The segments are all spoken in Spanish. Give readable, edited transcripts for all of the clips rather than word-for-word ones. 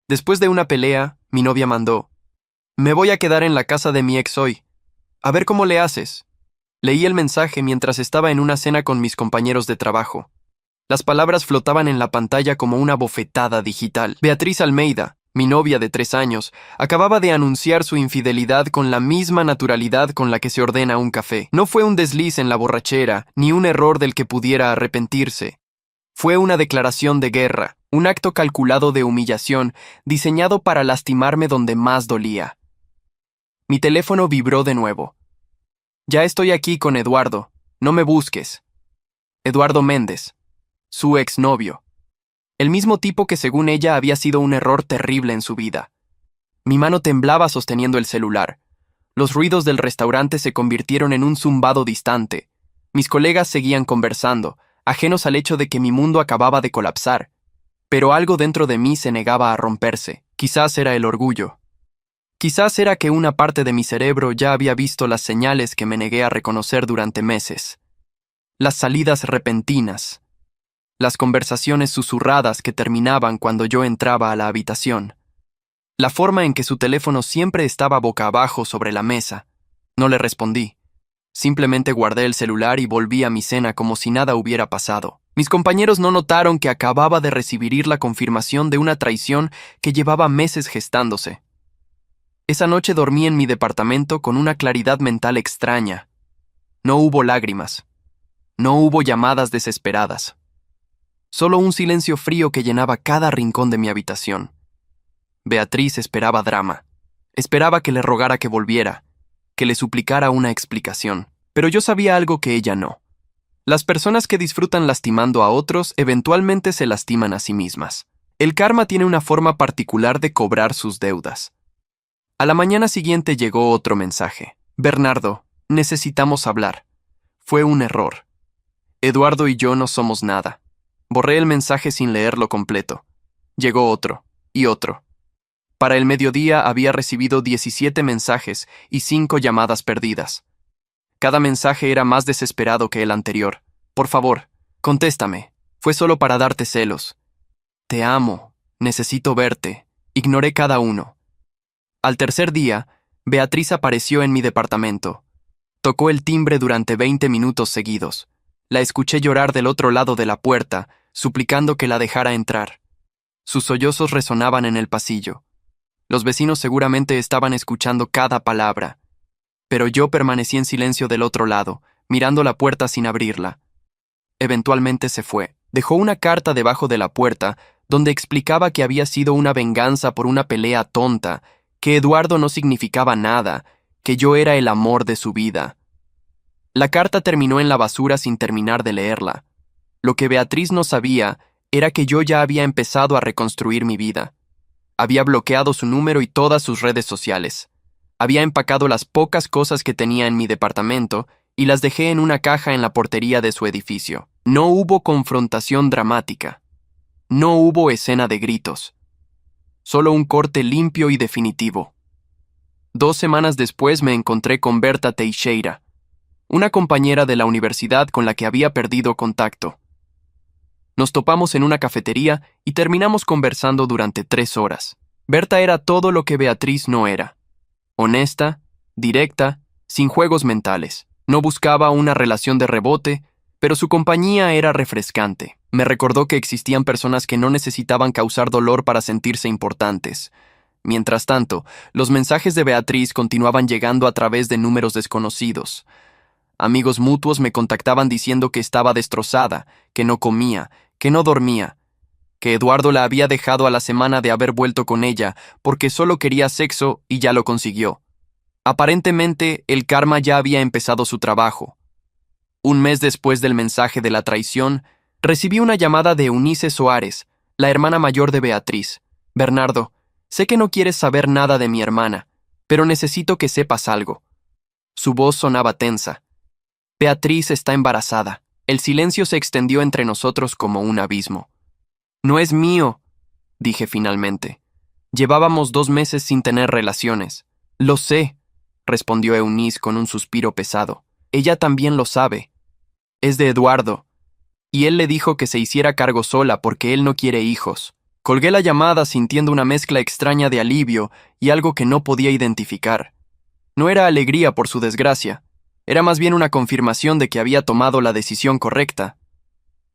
Después de una pelea, mi novia mandó: Me voy a quedar en la casa de mi ex hoy. A ver cómo le haces. Leí el mensaje mientras estaba en una cena con mis compañeros de trabajo. Las palabras flotaban en la pantalla como una bofetada digital. Beatriz Almeida, mi novia de 3 años, acababa de anunciar su infidelidad con la misma naturalidad con la que se ordena un café. No fue un desliz en la borrachera, ni un error del que pudiera arrepentirse. Fue una declaración de guerra, un acto calculado de humillación, diseñado para lastimarme donde más dolía. Mi teléfono vibró de nuevo. Ya estoy aquí con Eduardo, no me busques. Eduardo Méndez, su exnovio. El mismo tipo que según ella había sido un error terrible en su vida. Mi mano temblaba sosteniendo el celular. Los ruidos del restaurante se convirtieron en un zumbado distante. Mis colegas seguían conversando, ajenos al hecho de que mi mundo acababa de colapsar. Pero algo dentro de mí se negaba a romperse. Quizás era el orgullo. Quizás era que una parte de mi cerebro ya había visto las señales que me negué a reconocer durante meses. Las salidas repentinas. Las conversaciones susurradas que terminaban cuando yo entraba a la habitación. La forma en que su teléfono siempre estaba boca abajo sobre la mesa. No le respondí. Simplemente guardé el celular y volví a mi cena como si nada hubiera pasado. Mis compañeros no notaron que acababa de recibir la confirmación de una traición que llevaba meses gestándose. Esa noche dormí en mi departamento con una claridad mental extraña. No hubo lágrimas. No hubo llamadas desesperadas. Solo un silencio frío que llenaba cada rincón de mi habitación. Beatriz esperaba drama. Esperaba que le rogara que volviera, que le suplicara una explicación. Pero yo sabía algo que ella no. Las personas que disfrutan lastimando a otros eventualmente se lastiman a sí mismas. El karma tiene una forma particular de cobrar sus deudas. A la mañana siguiente llegó otro mensaje. Bernardo, necesitamos hablar. Fue un error. Eduardo y yo no somos nada. Borré el mensaje sin leerlo completo. Llegó otro, y otro. Para el mediodía había recibido 17 mensajes y 5 llamadas perdidas. Cada mensaje era más desesperado que el anterior. Por favor, contéstame. Fue solo para darte celos. Te amo. Necesito verte. Ignoré cada uno. Al tercer día, Beatriz apareció en mi departamento. Tocó el timbre durante 20 minutos seguidos. La escuché llorar del otro lado de la puerta, suplicando que la dejara entrar. Sus sollozos resonaban en el pasillo. Los vecinos seguramente estaban escuchando cada palabra. Pero yo permanecí en silencio del otro lado, mirando la puerta sin abrirla. Eventualmente se fue. Dejó una carta debajo de la puerta, donde explicaba que había sido una venganza por una pelea tonta, que Eduardo no significaba nada, que yo era el amor de su vida. La carta terminó en la basura sin terminar de leerla. Lo que Beatriz no sabía era que yo ya había empezado a reconstruir mi vida. Había bloqueado su número y todas sus redes sociales. Había empacado las pocas cosas que tenía en mi departamento y las dejé en una caja en la portería de su edificio. No hubo confrontación dramática. No hubo escena de gritos. Solo un corte limpio y definitivo. 2 semanas después me encontré con Berta Teixeira, una compañera de la universidad con la que había perdido contacto. Nos topamos en una cafetería y terminamos conversando durante 3 horas. Berta era todo lo que Beatriz no era. Honesta, directa, sin juegos mentales. No buscaba una relación de rebote, pero su compañía era refrescante. Me recordó que existían personas que no necesitaban causar dolor para sentirse importantes. Mientras tanto, los mensajes de Beatriz continuaban llegando a través de números desconocidos. Amigos mutuos me contactaban diciendo que estaba destrozada, que no comía, que no dormía, que Eduardo la había dejado a la semana de haber vuelto con ella porque solo quería sexo y ya lo consiguió. Aparentemente, el karma ya había empezado su trabajo. Un mes después del mensaje de la traición, recibí una llamada de Eunice Soares, la hermana mayor de Beatriz. Bernardo, sé que no quieres saber nada de mi hermana, pero necesito que sepas algo. Su voz sonaba tensa. Beatriz está embarazada. El silencio se extendió entre nosotros como un abismo. No es mío, dije finalmente. Llevábamos 2 meses sin tener relaciones. Lo sé, respondió Eunice con un suspiro pesado. Ella también lo sabe. Es de Eduardo. Y él le dijo que se hiciera cargo sola porque él no quiere hijos. Colgué la llamada sintiendo una mezcla extraña de alivio y algo que no podía identificar. No era alegría por su desgracia, era más bien una confirmación de que había tomado la decisión correcta.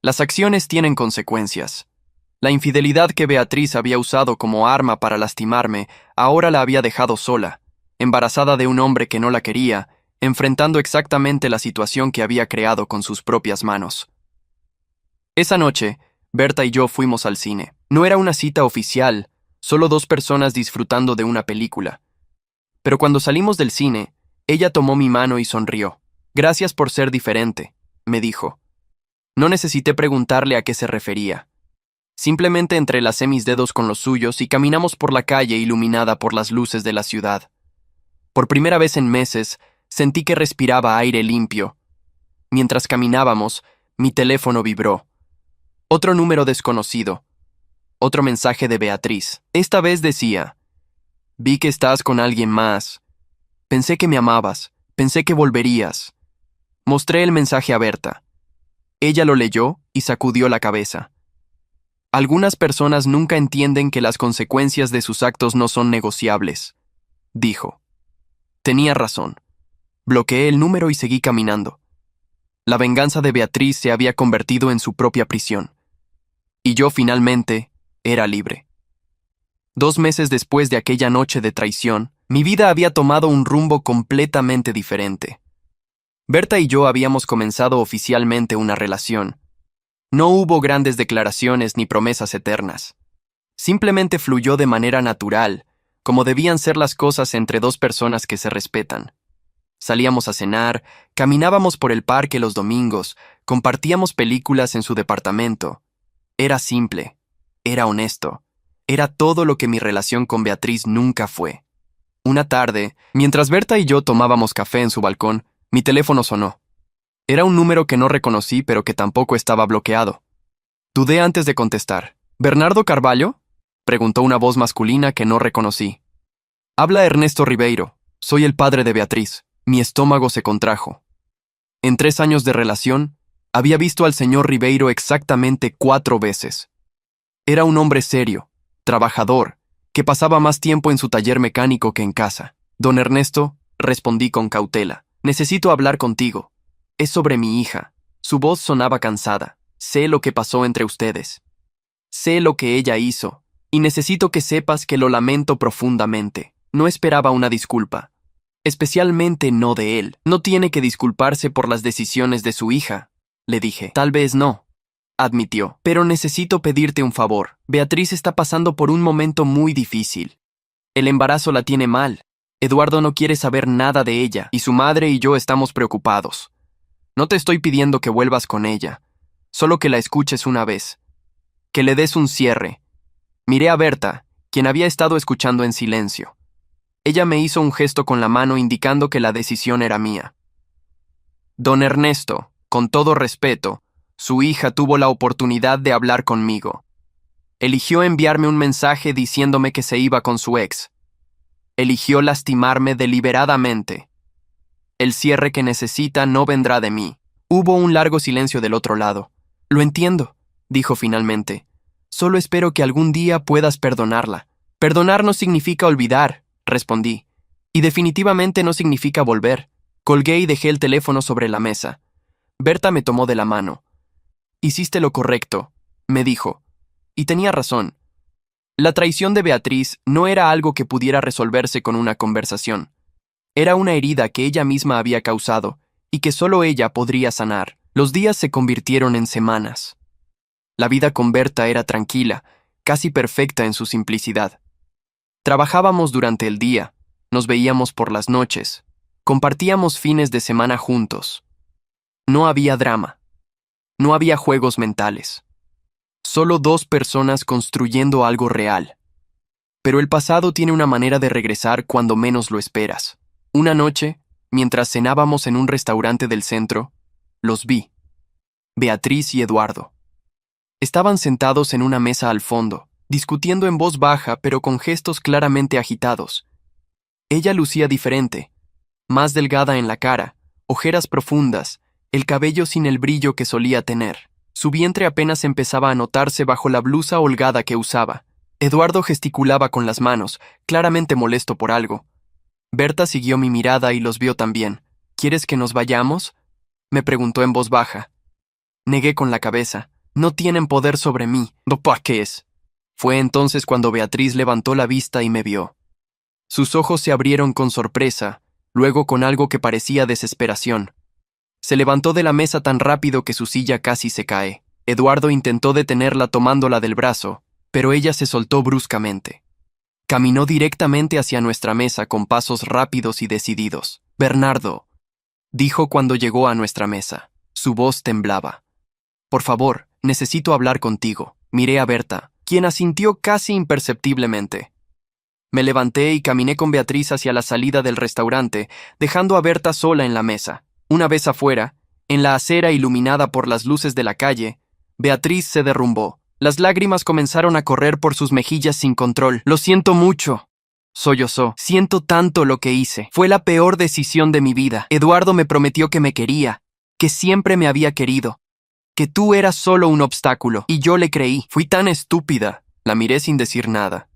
Las acciones tienen consecuencias. La infidelidad que Beatriz había usado como arma para lastimarme ahora la había dejado sola, embarazada de un hombre que no la quería, enfrentando exactamente la situación que había creado con sus propias manos. Esa noche, Berta y yo fuimos al cine. No era una cita oficial, solo dos personas disfrutando de una película. Pero cuando salimos del cine, ella tomó mi mano y sonrió. Gracias por ser diferente, me dijo. No necesité preguntarle a qué se refería. Simplemente entrelacé mis dedos con los suyos y caminamos por la calle iluminada por las luces de la ciudad. Por primera vez en meses, sentí que respiraba aire limpio. Mientras caminábamos, mi teléfono vibró. Otro número desconocido. Otro mensaje de Beatriz. Esta vez decía: vi que estás con alguien más. Pensé que me amabas. Pensé que volverías. Mostré el mensaje a Berta. Ella lo leyó y sacudió la cabeza. Algunas personas nunca entienden que las consecuencias de sus actos no son negociables, dijo. Tenía razón. Bloqueé el número y seguí caminando. La venganza de Beatriz se había convertido en su propia prisión. Y yo finalmente era libre. 2 meses después de aquella noche de traición, mi vida había tomado un rumbo completamente diferente. Berta y yo habíamos comenzado oficialmente una relación. No hubo grandes declaraciones ni promesas eternas. Simplemente fluyó de manera natural, como debían ser las cosas entre dos personas que se respetan. Salíamos a cenar, caminábamos por el parque los domingos, compartíamos películas en su departamento. Era simple, era honesto, era todo lo que mi relación con Beatriz nunca fue. Una tarde, mientras Berta y yo tomábamos café en su balcón, mi teléfono sonó. Era un número que no reconocí, pero que tampoco estaba bloqueado. Dudé antes de contestar. ¿Bernardo Carvalho?, preguntó una voz masculina que no reconocí. Habla Ernesto Ribeiro. Soy el padre de Beatriz. Mi estómago se contrajo. En 3 años de relación, había visto al señor Ribeiro exactamente 4 veces. Era un hombre serio, trabajador, que pasaba más tiempo en su taller mecánico que en casa. Don Ernesto, respondí con cautela. Necesito hablar contigo. Es sobre mi hija. Su voz sonaba cansada. Sé lo que pasó entre ustedes. Sé lo que ella hizo, y necesito que sepas que lo lamento profundamente. No esperaba una disculpa. Especialmente no de él. No tiene que disculparse por las decisiones de su hija, le dije. Tal vez no, admitió. Pero necesito pedirte un favor. Beatriz está pasando por un momento muy difícil. El embarazo la tiene mal. Eduardo no quiere saber nada de ella, y su madre y yo estamos preocupados. No te estoy pidiendo que vuelvas con ella, solo que la escuches una vez. Que le des un cierre. Miré a Berta, quien había estado escuchando en silencio. Ella me hizo un gesto con la mano indicando que la decisión era mía. Don Ernesto, con todo respeto, su hija tuvo la oportunidad de hablar conmigo. Eligió enviarme un mensaje diciéndome que se iba con su ex. Eligió lastimarme deliberadamente. El cierre que necesita no vendrá de mí. Hubo un largo silencio del otro lado. Lo entiendo, dijo finalmente. Solo espero que algún día puedas perdonarla. Perdonar no significa olvidar, respondí. Y definitivamente no significa volver. Colgué y dejé el teléfono sobre la mesa. Berta me tomó de la mano. Hiciste lo correcto, me dijo. Y tenía razón. La traición de Beatriz no era algo que pudiera resolverse con una conversación. Era una herida que ella misma había causado y que solo ella podría sanar. Los días se convirtieron en semanas. La vida con Berta era tranquila, casi perfecta en su simplicidad. Trabajábamos durante el día, nos veíamos por las noches, compartíamos fines de semana juntos. No había drama, no había juegos mentales. Solo 2 personas construyendo algo real. Pero el pasado tiene una manera de regresar cuando menos lo esperas. Una noche, mientras cenábamos en un restaurante del centro, los vi. Beatriz y Eduardo. Estaban sentados en una mesa al fondo, discutiendo en voz baja pero con gestos claramente agitados. Ella lucía diferente, más delgada en la cara, ojeras profundas, el cabello sin el brillo que solía tener. Su vientre apenas empezaba a notarse bajo la blusa holgada que usaba. Eduardo gesticulaba con las manos, claramente molesto por algo. Berta siguió mi mirada y los vio también. ¿Quieres que nos vayamos?, me preguntó en voz baja. Negué con la cabeza. No tienen poder sobre mí. ¿Para qué es? Fue entonces cuando Beatriz levantó la vista y me vio. Sus ojos se abrieron con sorpresa, luego con algo que parecía desesperación. Se levantó de la mesa tan rápido que su silla casi se cae. Eduardo intentó detenerla tomándola del brazo, pero ella se soltó bruscamente. Caminó directamente hacia nuestra mesa con pasos rápidos y decididos. Bernardo, dijo cuando llegó a nuestra mesa. Su voz temblaba. Por favor, necesito hablar contigo. Miré a Berta, quien asintió casi imperceptiblemente. Me levanté y caminé con Beatriz hacia la salida del restaurante, dejando a Berta sola en la mesa. Una vez afuera, en la acera iluminada por las luces de la calle, Beatriz se derrumbó. Las lágrimas comenzaron a correr por sus mejillas sin control. Lo siento mucho, sollozó. Siento tanto lo que hice. Fue la peor decisión de mi vida. Eduardo me prometió que me quería, que siempre me había querido, que tú eras solo un obstáculo, y yo le creí. Fui tan estúpida. La miré sin decir nada.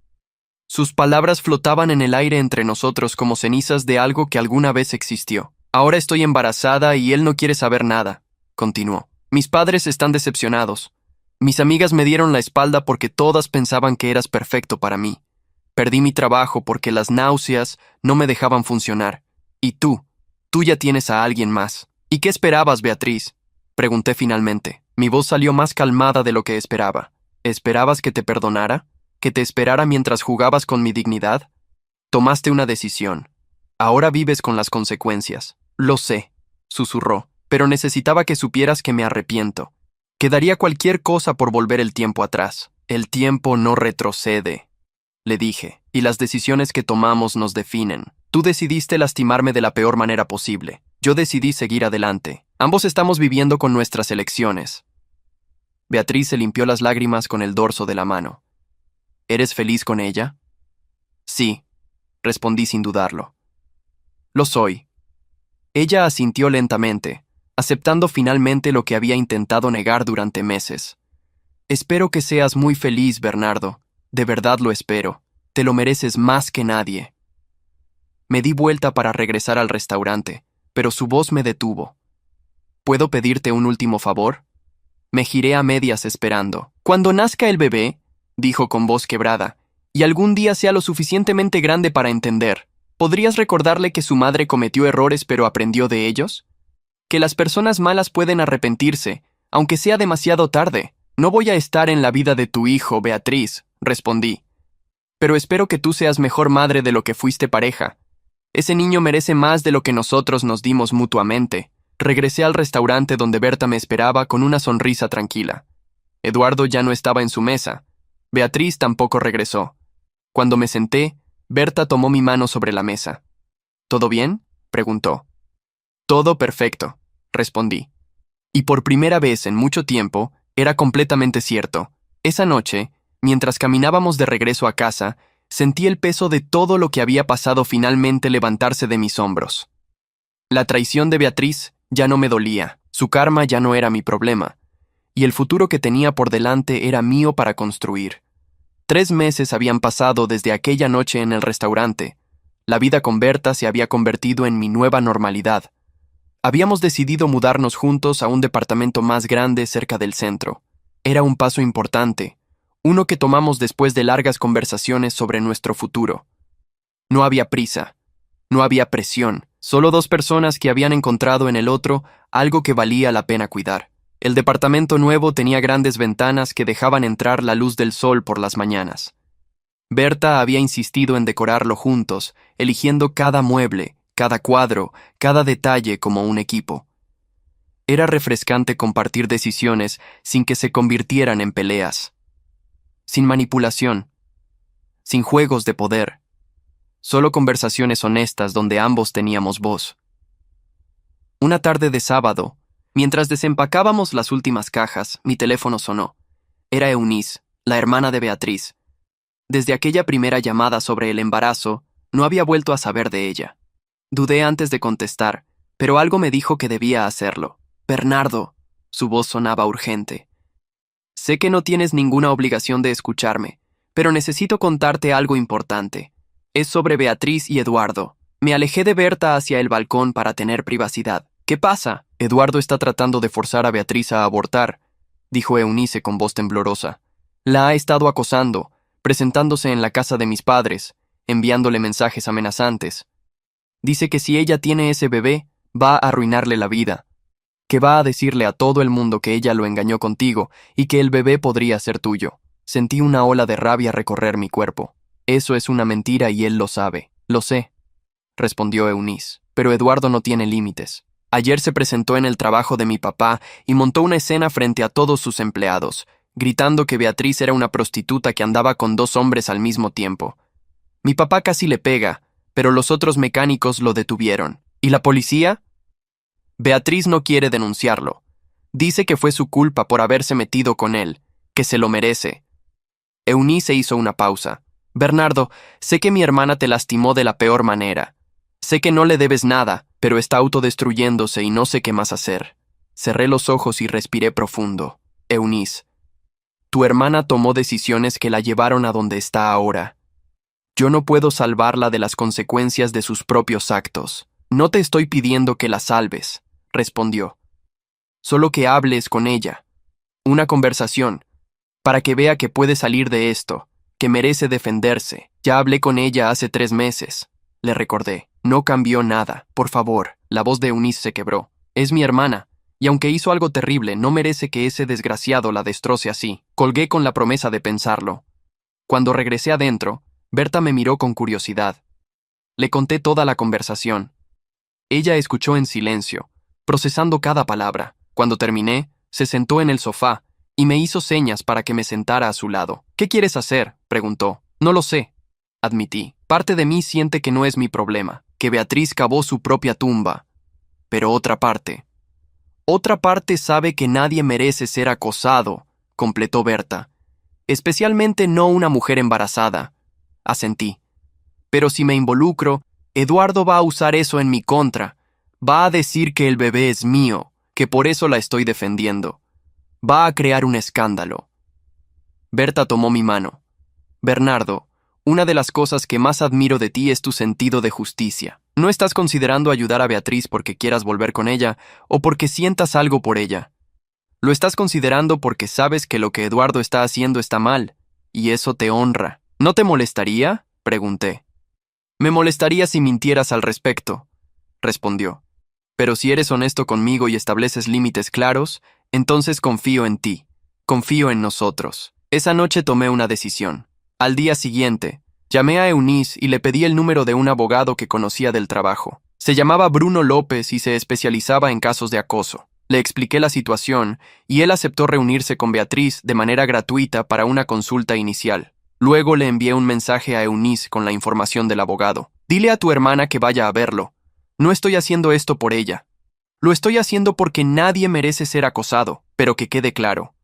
Sus palabras flotaban en el aire entre nosotros como cenizas de algo que alguna vez existió. Ahora estoy embarazada y él no quiere saber nada, continuó. Mis padres están decepcionados. Mis amigas me dieron la espalda porque todas pensaban que eras perfecto para mí. Perdí mi trabajo porque las náuseas no me dejaban funcionar. Y tú ya tienes a alguien más. ¿Y qué esperabas, Beatriz?, pregunté finalmente. Mi voz salió más calmada de lo que esperaba. ¿Esperabas que te perdonara? ¿Que te esperara mientras jugabas con mi dignidad? Tomaste una decisión. Ahora vives con las consecuencias. Lo sé, susurró, pero necesitaba que supieras que me arrepiento. Que daría cualquier cosa por volver el tiempo atrás. El tiempo no retrocede, le dije, y las decisiones que tomamos nos definen. Tú decidiste lastimarme de la peor manera posible. Yo decidí seguir adelante. Ambos estamos viviendo con nuestras elecciones. Beatriz se limpió las lágrimas con el dorso de la mano. ¿Eres feliz con ella? Sí, respondí sin dudarlo. Lo soy. Ella asintió lentamente, aceptando finalmente lo que había intentado negar durante meses. Espero que seas muy feliz, Bernardo. De verdad lo espero. Te lo mereces más que nadie. Me di vuelta para regresar al restaurante, pero su voz me detuvo. ¿Puedo pedirte un último favor? Me giré a medias esperando. Cuando nazca el bebé, dijo con voz quebrada, y algún día sea lo suficientemente grande para entender, ¿podrías recordarle que su madre cometió errores pero aprendió de ellos? Que las personas malas pueden arrepentirse, aunque sea demasiado tarde. No voy a estar en la vida de tu hijo, Beatriz, respondí. Pero espero que tú seas mejor madre de lo que fuiste pareja. Ese niño merece más de lo que nosotros nos dimos mutuamente. Regresé al restaurante donde Berta me esperaba con una sonrisa tranquila. Eduardo ya no estaba en su mesa. Beatriz tampoco regresó. Cuando me senté, Berta tomó mi mano sobre la mesa. ¿Todo bien?, preguntó. Todo perfecto, respondí. Y por primera vez en mucho tiempo, era completamente cierto. Esa noche, mientras caminábamos de regreso a casa, sentí el peso de todo lo que había pasado finalmente levantarse de mis hombros. La traición de Beatriz ya no me dolía, su karma ya no era mi problema, y el futuro que tenía por delante era mío para construir. 3 meses habían pasado desde aquella noche en el restaurante. La vida con Berta se había convertido en mi nueva normalidad. Habíamos decidido mudarnos juntos a un departamento más grande cerca del centro. Era un paso importante, uno que tomamos después de largas conversaciones sobre nuestro futuro. No había prisa, no había presión, solo 2 personas que habían encontrado en el otro algo que valía la pena cuidar. El departamento nuevo tenía grandes ventanas que dejaban entrar la luz del sol por las mañanas. Berta había insistido en decorarlo juntos, eligiendo cada mueble, cada cuadro, cada detalle como un equipo. Era refrescante compartir decisiones sin que se convirtieran en peleas. Sin manipulación, sin juegos de poder. Solo conversaciones honestas donde ambos teníamos voz. Una tarde de sábado, mientras desempacábamos las últimas cajas, mi teléfono sonó. Era Eunice, la hermana de Beatriz. Desde aquella primera llamada sobre el embarazo, no había vuelto a saber de ella. Dudé antes de contestar, pero algo me dijo que debía hacerlo. Bernardo, su voz sonaba urgente. Sé que no tienes ninguna obligación de escucharme, pero necesito contarte algo importante. Es sobre Beatriz y Eduardo. Me alejé de Berta hacia el balcón para tener privacidad. ¿Qué pasa? Eduardo está tratando de forzar a Beatriz a abortar, dijo Eunice con voz temblorosa. La ha estado acosando, presentándose en la casa de mis padres, enviándole mensajes amenazantes. Dice que si ella tiene ese bebé, va a arruinarle la vida, que va a decirle a todo el mundo que ella lo engañó contigo y que el bebé podría ser tuyo. Sentí una ola de rabia recorrer mi cuerpo. Eso es una mentira y él lo sabe. Lo sé, respondió Eunice, pero Eduardo no tiene límites. Ayer se presentó en el trabajo de mi papá y montó una escena frente a todos sus empleados, gritando que Beatriz era una prostituta que andaba con 2 hombres al mismo tiempo. Mi papá casi le pega, pero los otros mecánicos lo detuvieron. ¿Y la policía? Beatriz no quiere denunciarlo. Dice que fue su culpa por haberse metido con él, que se lo merece. Eunice hizo una pausa. Bernardo, sé que mi hermana te lastimó de la peor manera. Sé que no le debes nada, pero está autodestruyéndose y no sé qué más hacer. Cerré los ojos y respiré profundo. Eunice, tu hermana tomó decisiones que la llevaron a donde está ahora. Yo no puedo salvarla de las consecuencias de sus propios actos. No te estoy pidiendo que la salves, respondió. Solo que hables con ella. Una conversación, para que vea que puede salir de esto, que merece defenderse. Ya hablé con ella hace 3 meses, le recordé. No cambió nada, por favor. La voz de Eunice se quebró. Es mi hermana, y aunque hizo algo terrible, no merece que ese desgraciado la destroce así. Colgué con la promesa de pensarlo. Cuando regresé adentro, Berta me miró con curiosidad. Le conté toda la conversación. Ella escuchó en silencio, procesando cada palabra. Cuando terminé, se sentó en el sofá y me hizo señas para que me sentara a su lado. ¿Qué quieres hacer?, preguntó. No lo sé, admití. Parte de mí siente que no es mi problema, que Beatriz cavó su propia tumba. Pero otra parte sabe que nadie merece ser acosado, completó Berta. Especialmente no una mujer embarazada. Asentí. Pero si me involucro, Eduardo va a usar eso en mi contra. Va a decir que el bebé es mío, que por eso la estoy defendiendo. Va a crear un escándalo. Berta tomó mi mano. Bernardo, una de las cosas que más admiro de ti es tu sentido de justicia. No estás considerando ayudar a Beatriz porque quieras volver con ella o porque sientas algo por ella. Lo estás considerando porque sabes que lo que Eduardo está haciendo está mal, y eso te honra. ¿No te molestaría?, pregunté. Me molestaría si mintieras al respecto, respondió. Pero si eres honesto conmigo y estableces límites claros, entonces confío en ti, confío en nosotros. Esa noche tomé una decisión. Al día siguiente, llamé a Eunice y le pedí el número de un abogado que conocía del trabajo. Se llamaba Bruno López y se especializaba en casos de acoso. Le expliqué la situación y él aceptó reunirse con Beatriz de manera gratuita para una consulta inicial. Luego le envié un mensaje a Eunice con la información del abogado. Dile a tu hermana que vaya a verlo. No estoy haciendo esto por ella. Lo estoy haciendo porque nadie merece ser acosado, pero que quede claro.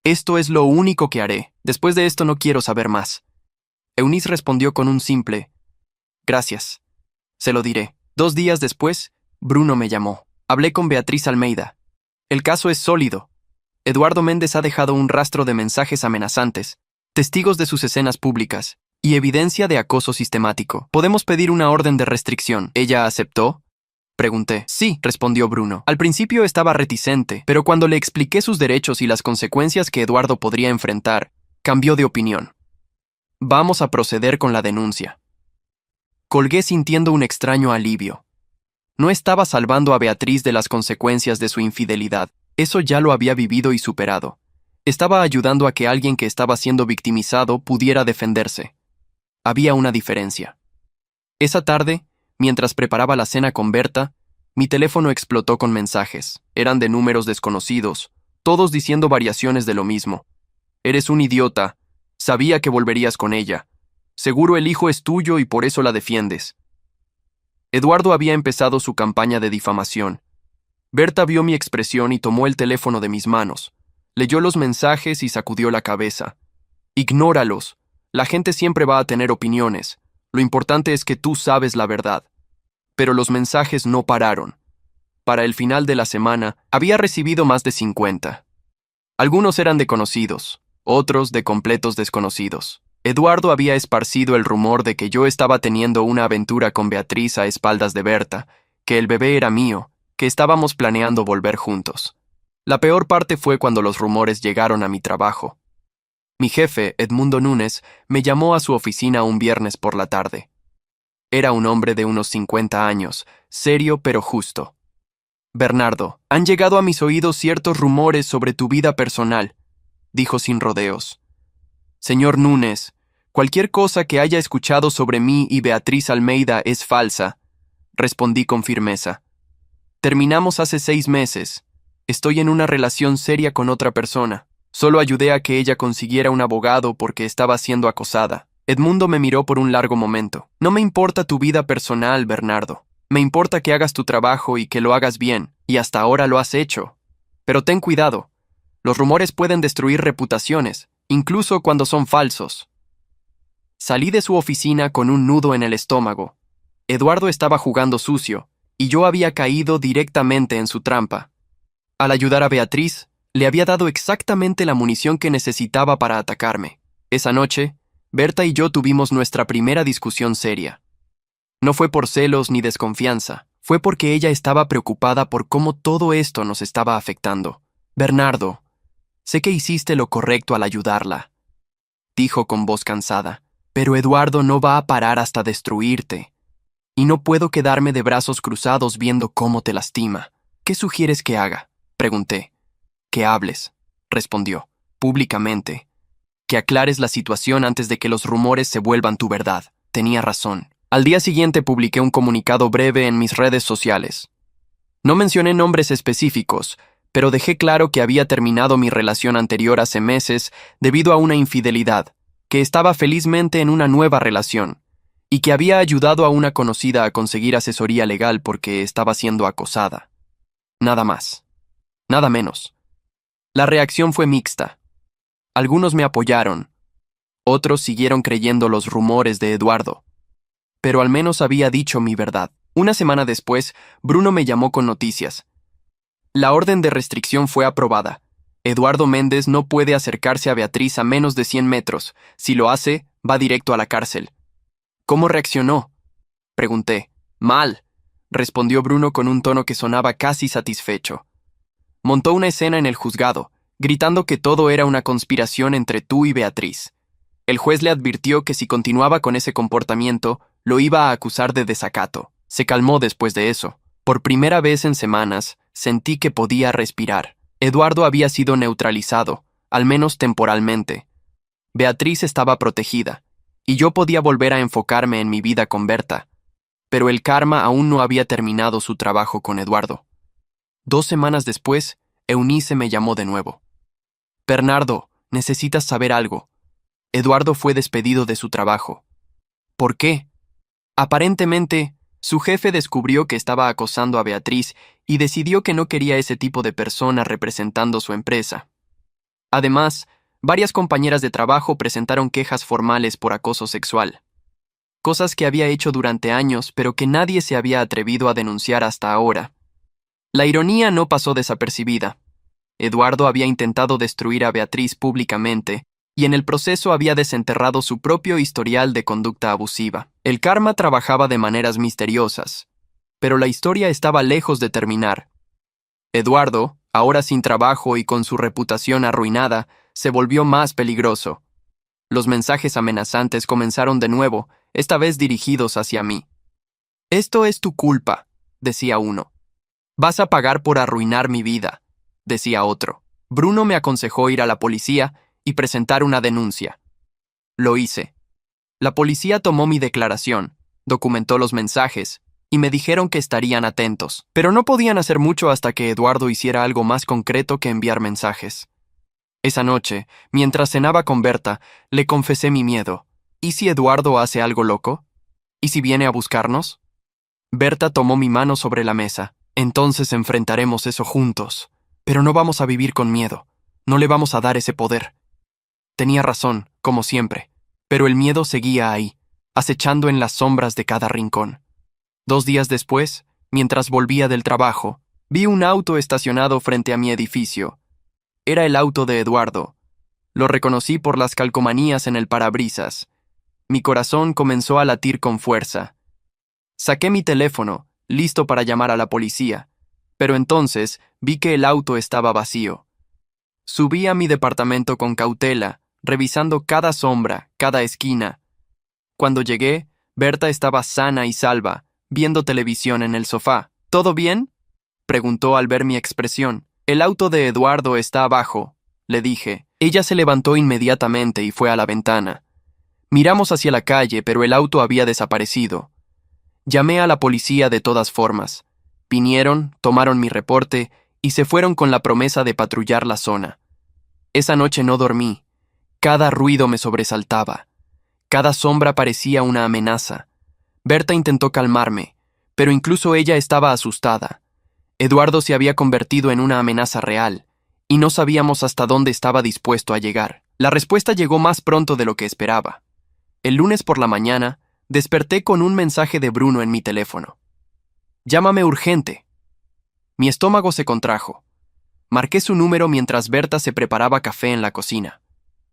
Esto es lo único que haré. Después de esto no quiero saber más. Eunice respondió con un simple «Gracias. Se lo diré». 2 días después, Bruno me llamó. Hablé con Beatriz Almeida. El caso es sólido. Eduardo Méndez ha dejado un rastro de mensajes amenazantes, testigos de sus escenas públicas y evidencia de acoso sistemático. ¿Podemos pedir una orden de restricción? ¿Ella aceptó?, pregunté. Sí, respondió Bruno. Al principio estaba reticente, pero cuando le expliqué sus derechos y las consecuencias que Eduardo podría enfrentar, cambió de opinión. Vamos a proceder con la denuncia. Colgué sintiendo un extraño alivio. No estaba salvando a Beatriz de las consecuencias de su infidelidad. Eso ya lo había vivido y superado. Estaba ayudando a que alguien que estaba siendo victimizado pudiera defenderse. Había una diferencia. Esa tarde, mientras preparaba la cena con Berta, mi teléfono explotó con mensajes. Eran de números desconocidos, todos diciendo variaciones de lo mismo. Eres un idiota. Sabía que volverías con ella. Seguro el hijo es tuyo y por eso la defiendes. Eduardo había empezado su campaña de difamación. Berta vio mi expresión y tomó el teléfono de mis manos. Leyó los mensajes y sacudió la cabeza. Ignóralos. La gente siempre va a tener opiniones. Lo importante es que tú sabes la verdad. Pero los mensajes no pararon. Para el final de la semana, había recibido más de 50. Algunos eran de conocidos, otros de completos desconocidos. Eduardo había esparcido el rumor de que yo estaba teniendo una aventura con Beatriz a espaldas de Berta, que el bebé era mío, que estábamos planeando volver juntos. La peor parte fue cuando los rumores llegaron a mi trabajo. Mi jefe, Edmundo Núñez, me llamó a su oficina un viernes por la tarde. Era un hombre de unos 50 años, serio pero justo. Bernardo, han llegado a mis oídos ciertos rumores sobre tu vida personal, dijo sin rodeos. Señor Núñez, cualquier cosa que haya escuchado sobre mí y Beatriz Almeida es falsa, respondí con firmeza. Terminamos hace 6 meses. Estoy en una relación seria con otra persona. Solo ayudé a que ella consiguiera un abogado porque estaba siendo acosada. Edmundo me miró por un largo momento. No me importa tu vida personal, Bernardo. Me importa que hagas tu trabajo y que lo hagas bien, y hasta ahora lo has hecho. Pero ten cuidado. Los rumores pueden destruir reputaciones, incluso cuando son falsos. Salí de su oficina con un nudo en el estómago. Eduardo estaba jugando sucio, y yo había caído directamente en su trampa. Al ayudar a Beatriz, le había dado exactamente la munición que necesitaba para atacarme. Esa noche, Berta y yo tuvimos nuestra primera discusión seria. No fue por celos ni desconfianza, fue porque ella estaba preocupada por cómo todo esto nos estaba afectando. Bernardo, sé que hiciste lo correcto al ayudarla, dijo con voz cansada, pero Eduardo no va a parar hasta destruirte. Y no puedo quedarme de brazos cruzados viendo cómo te lastima. ¿Qué sugieres que haga?, pregunté. Que hables, respondió, públicamente. Que aclares la situación antes de que los rumores se vuelvan tu verdad. Tenía razón. Al día siguiente publiqué un comunicado breve en mis redes sociales. No mencioné nombres específicos, pero dejé claro que había terminado mi relación anterior hace meses debido a una infidelidad, que estaba felizmente en una nueva relación, y que había ayudado a una conocida a conseguir asesoría legal porque estaba siendo acosada. Nada más. Nada menos. La reacción fue mixta. Algunos me apoyaron, otros siguieron creyendo los rumores de Eduardo. Pero al menos había dicho mi verdad. Una semana después, Bruno me llamó con noticias. La orden de restricción fue aprobada. Eduardo Méndez no puede acercarse a Beatriz a menos de 100 metros. Si lo hace, va directo a la cárcel. ¿Cómo reaccionó?, pregunté. Mal, respondió Bruno con un tono que sonaba casi satisfecho. Montó una escena en el juzgado, gritando que todo era una conspiración entre tú y Beatriz. El juez le advirtió que si continuaba con ese comportamiento, lo iba a acusar de desacato. Se calmó después de eso. Por primera vez en semanas, sentí que podía respirar. Eduardo había sido neutralizado, al menos temporalmente. Beatriz estaba protegida, y yo podía volver a enfocarme en mi vida con Berta. Pero el karma aún no había terminado su trabajo con Eduardo. 2 semanas después, Eunice me llamó de nuevo. Bernardo, necesitas saber algo. Eduardo fue despedido de su trabajo. ¿Por qué? Aparentemente, su jefe descubrió que estaba acosando a Beatriz y decidió que no quería ese tipo de persona representando su empresa. Además, varias compañeras de trabajo presentaron quejas formales por acoso sexual. Cosas que había hecho durante años, pero que nadie se había atrevido a denunciar hasta ahora. La ironía no pasó desapercibida. Eduardo había intentado destruir a Beatriz públicamente, y en el proceso había desenterrado su propio historial de conducta abusiva. El karma trabajaba de maneras misteriosas, pero la historia estaba lejos de terminar. Eduardo, ahora sin trabajo y con su reputación arruinada, se volvió más peligroso. Los mensajes amenazantes comenzaron de nuevo, esta vez dirigidos hacia mí. Esto es tu culpa, decía uno. Vas a pagar por arruinar mi vida, decía otro. Bruno me aconsejó ir a la policía y presentar una denuncia. Lo hice. La policía tomó mi declaración, documentó los mensajes y me dijeron que estarían atentos, pero no podían hacer mucho hasta que Eduardo hiciera algo más concreto que enviar mensajes. Esa noche, mientras cenaba con Berta, le confesé mi miedo. ¿Y si Eduardo hace algo loco? ¿Y si viene a buscarnos? Berta tomó mi mano sobre la mesa. Entonces enfrentaremos eso juntos, pero no vamos a vivir con miedo. No le vamos a dar ese poder. Tenía razón, como siempre, pero el miedo seguía ahí, acechando en las sombras de cada rincón. 2 días después, mientras volvía del trabajo, vi un auto estacionado frente a mi edificio. Era el auto de Eduardo. Lo reconocí por las calcomanías en el parabrisas. Mi corazón comenzó a latir con fuerza. Saqué mi teléfono, listo para llamar a la policía, pero entonces vi que el auto estaba vacío. Subí a mi departamento con cautela, revisando cada sombra, cada esquina. Cuando llegué, Berta estaba sana y salva, viendo televisión en el sofá. ¿Todo bien?, preguntó al ver mi expresión. El auto de Eduardo está abajo, le dije. Ella se levantó inmediatamente y fue a la ventana. Miramos hacia la calle, pero el auto había desaparecido. Llamé a la policía de todas formas. Vinieron, tomaron mi reporte y se fueron con la promesa de patrullar la zona. Esa noche no dormí. Cada ruido me sobresaltaba. Cada sombra parecía una amenaza. Berta intentó calmarme, pero incluso ella estaba asustada. Eduardo se había convertido en una amenaza real, y no sabíamos hasta dónde estaba dispuesto a llegar. La respuesta llegó más pronto de lo que esperaba. El lunes por la mañana, desperté con un mensaje de Bruno en mi teléfono. «Llámame urgente». Mi estómago se contrajo. Marqué su número mientras Berta se preparaba café en la cocina.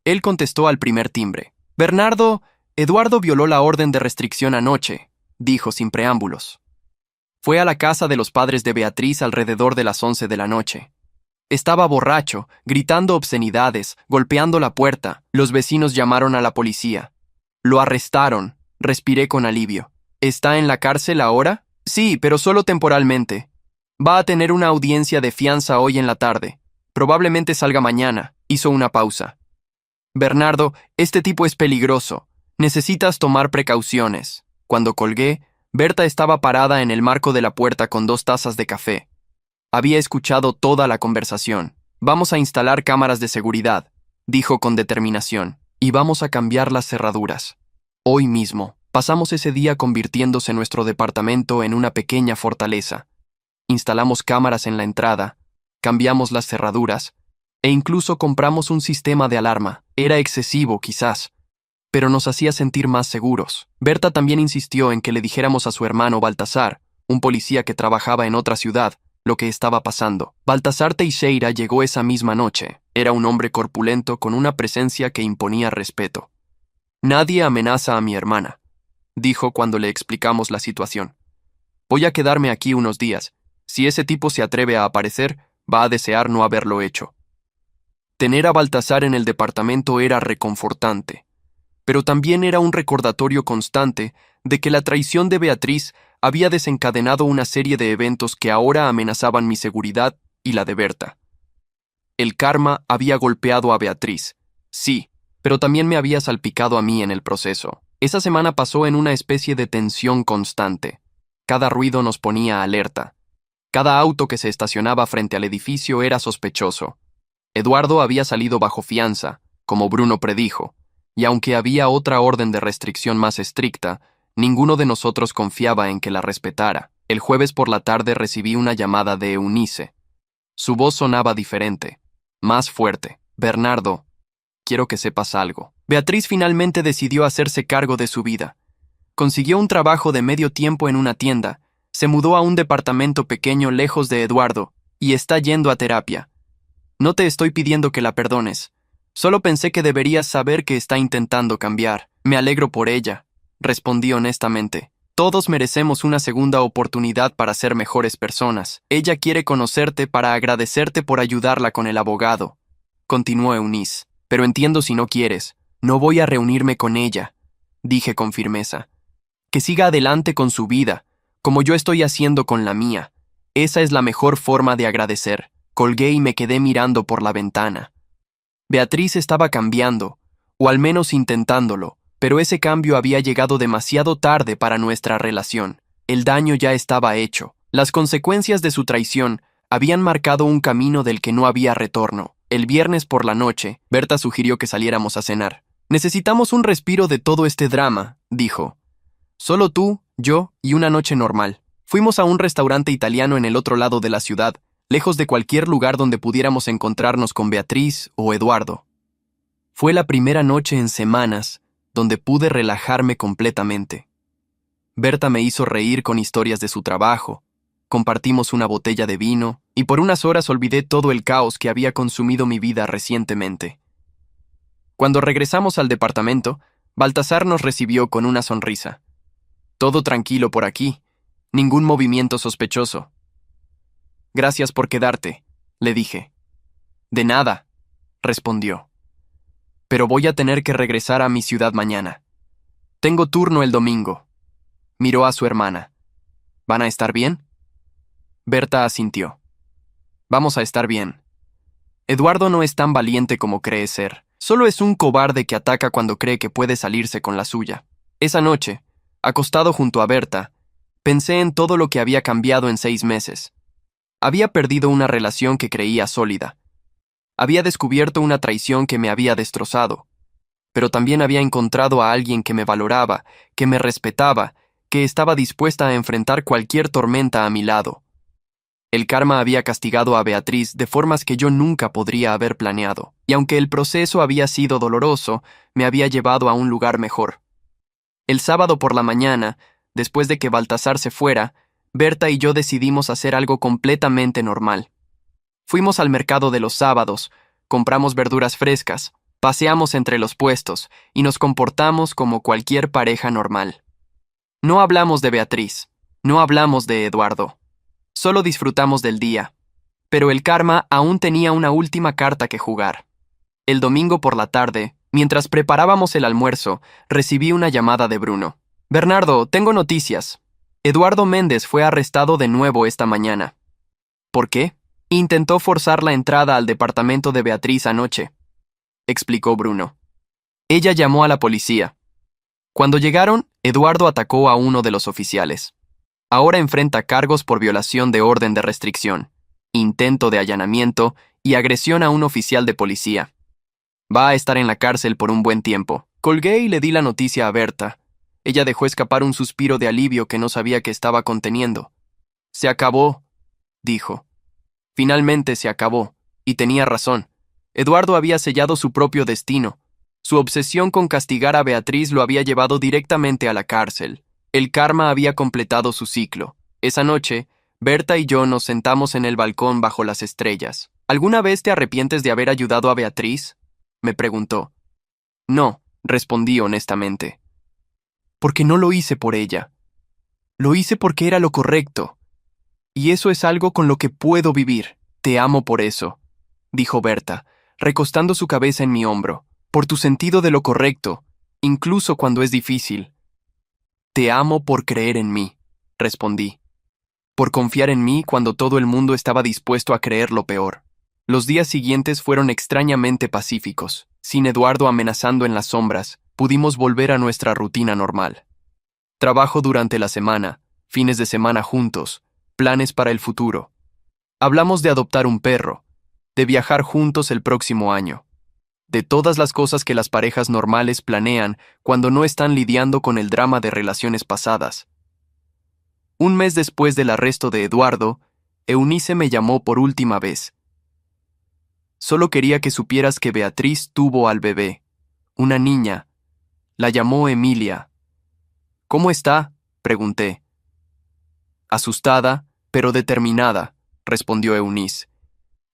Él contestó al primer timbre. «Bernardo, Eduardo violó la orden de restricción anoche», dijo sin preámbulos. Fue a la casa de los padres de Beatriz alrededor de las 11 de la noche. Estaba borracho, gritando obscenidades, golpeando la puerta. Los vecinos llamaron a la policía. «Lo arrestaron», respiré con alivio. «¿Está en la cárcel ahora?» «Sí, pero solo temporalmente. Va a tener una audiencia de fianza hoy en la tarde. Probablemente salga mañana», hizo una pausa. «Bernardo, este tipo es peligroso. Necesitas tomar precauciones». Cuando colgué, Berta estaba parada en el marco de la puerta con 2 tazas de café. Había escuchado toda la conversación. «Vamos a instalar cámaras de seguridad», dijo con determinación, «y vamos a cambiar las cerraduras. Hoy mismo». Pasamos ese día convirtiéndose nuestro departamento en una pequeña fortaleza. Instalamos cámaras en la entrada, cambiamos las cerraduras, e incluso compramos un sistema de alarma. Era excesivo, quizás, pero nos hacía sentir más seguros. Berta también insistió en que le dijéramos a su hermano Baltasar, un policía que trabajaba en otra ciudad, lo que estaba pasando. Baltasar Teixeira llegó esa misma noche. Era un hombre corpulento con una presencia que imponía respeto. «Nadie amenaza a mi hermana», dijo cuando le explicamos la situación. «Voy a quedarme aquí unos días. Si ese tipo se atreve a aparecer, va a desear no haberlo hecho». Tener a Baltasar en el departamento era reconfortante, pero también era un recordatorio constante de que la traición de Beatriz había desencadenado una serie de eventos que ahora amenazaban mi seguridad y la de Berta. El karma había golpeado a Beatriz, sí, pero también me había salpicado a mí en el proceso. Esa semana pasó en una especie de tensión constante. Cada ruido nos ponía alerta. Cada auto que se estacionaba frente al edificio era sospechoso. Eduardo había salido bajo fianza, como Bruno predijo, y aunque había otra orden de restricción más estricta, ninguno de nosotros confiaba en que la respetara. El jueves por la tarde recibí una llamada de Eunice. Su voz sonaba diferente, más fuerte. «Bernardo, quiero que sepas algo». Beatriz finalmente decidió hacerse cargo de su vida. Consiguió un trabajo de medio tiempo en una tienda, se mudó a un departamento pequeño lejos de Eduardo, y está yendo a terapia. No te estoy pidiendo que la perdones. Solo pensé que deberías saber que está intentando cambiar. Me alegro por ella, respondí honestamente. Todos merecemos una segunda oportunidad para ser mejores personas. Ella quiere conocerte para agradecerte por ayudarla con el abogado, continuó Eunice. Pero entiendo si no quieres. No voy a reunirme con ella, dije con firmeza. Que siga adelante con su vida, como yo estoy haciendo con la mía. Esa es la mejor forma de agradecer. Colgué y me quedé mirando por la ventana. Beatriz estaba cambiando, o al menos intentándolo, pero ese cambio había llegado demasiado tarde para nuestra relación. El daño ya estaba hecho. Las consecuencias de su traición habían marcado un camino del que no había retorno. El viernes por la noche, Berta sugirió que saliéramos a cenar. «Necesitamos un respiro de todo este drama», dijo. «Solo tú, yo y una noche normal». Fuimos a un restaurante italiano en el otro lado de la ciudad, lejos de cualquier lugar donde pudiéramos encontrarnos con Beatriz o Eduardo. Fue la primera noche en semanas donde pude relajarme completamente. Berta me hizo reír con historias de su trabajo, compartimos una botella de vino y por unas horas olvidé todo el caos que había consumido mi vida recientemente. Cuando regresamos al departamento, Baltasar nos recibió con una sonrisa. Todo tranquilo por aquí, ningún movimiento sospechoso. Gracias por quedarte, le dije. De nada, respondió. Pero voy a tener que regresar a mi ciudad mañana. Tengo turno el domingo. Miró a su hermana. ¿Van a estar bien? Berta asintió. Vamos a estar bien. Eduardo no es tan valiente como cree ser. Solo es un cobarde que ataca cuando cree que puede salirse con la suya. Esa noche, acostado junto a Berta, pensé en todo lo que había cambiado en 6 meses. Había perdido una relación que creía sólida. Había descubierto una traición que me había destrozado. Pero también había encontrado a alguien que me valoraba, que me respetaba, que estaba dispuesta a enfrentar cualquier tormenta a mi lado. El karma había castigado a Beatriz de formas que yo nunca podría haber planeado, y aunque el proceso había sido doloroso, me había llevado a un lugar mejor. El sábado por la mañana, después de que Baltasar se fuera, Berta y yo decidimos hacer algo completamente normal. Fuimos al mercado de los sábados, compramos verduras frescas, paseamos entre los puestos y nos comportamos como cualquier pareja normal. No hablamos de Beatriz, no hablamos de Eduardo. Solo disfrutamos del día. Pero el karma aún tenía una última carta que jugar. El domingo por la tarde, mientras preparábamos el almuerzo, recibí una llamada de Bruno. Bernardo, tengo noticias. Eduardo Méndez fue arrestado de nuevo esta mañana. ¿Por qué? Intentó forzar la entrada al departamento de Beatriz anoche, explicó Bruno. Ella llamó a la policía. Cuando llegaron, Eduardo atacó a uno de los oficiales. Ahora enfrenta cargos por violación de orden de restricción, intento de allanamiento y agresión a un oficial de policía. Va a estar en la cárcel por un buen tiempo. Colgué y le di la noticia a Berta. Ella dejó escapar un suspiro de alivio que no sabía que estaba conteniendo. Se acabó, dijo. Finalmente se acabó, y tenía razón. Eduardo había sellado su propio destino. Su obsesión con castigar a Beatriz lo había llevado directamente a la cárcel. El karma había completado su ciclo. Esa noche, Berta y yo nos sentamos en el balcón bajo las estrellas. ¿Alguna vez te arrepientes de haber ayudado a Beatriz?, me preguntó. No, respondí honestamente. Porque no lo hice por ella. Lo hice porque era lo correcto. Y eso es algo con lo que puedo vivir. Te amo por eso, dijo Berta, recostando su cabeza en mi hombro. Por tu sentido de lo correcto, incluso cuando es difícil. Te amo por creer en mí, respondí. Por confiar en mí cuando todo el mundo estaba dispuesto a creer lo peor. Los días siguientes fueron extrañamente pacíficos. Sin Eduardo amenazando en las sombras, pudimos volver a nuestra rutina normal. Trabajo durante la semana, fines de semana juntos, planes para el futuro. Hablamos de adoptar un perro, de viajar juntos el próximo año. De todas las cosas que las parejas normales planean cuando no están lidiando con el drama de relaciones pasadas. Un mes después del arresto de Eduardo, Eunice me llamó por última vez. Solo quería que supieras que Beatriz tuvo al bebé, una niña. La llamó Emilia. ¿Cómo está?, pregunté. Asustada, pero determinada, respondió Eunice.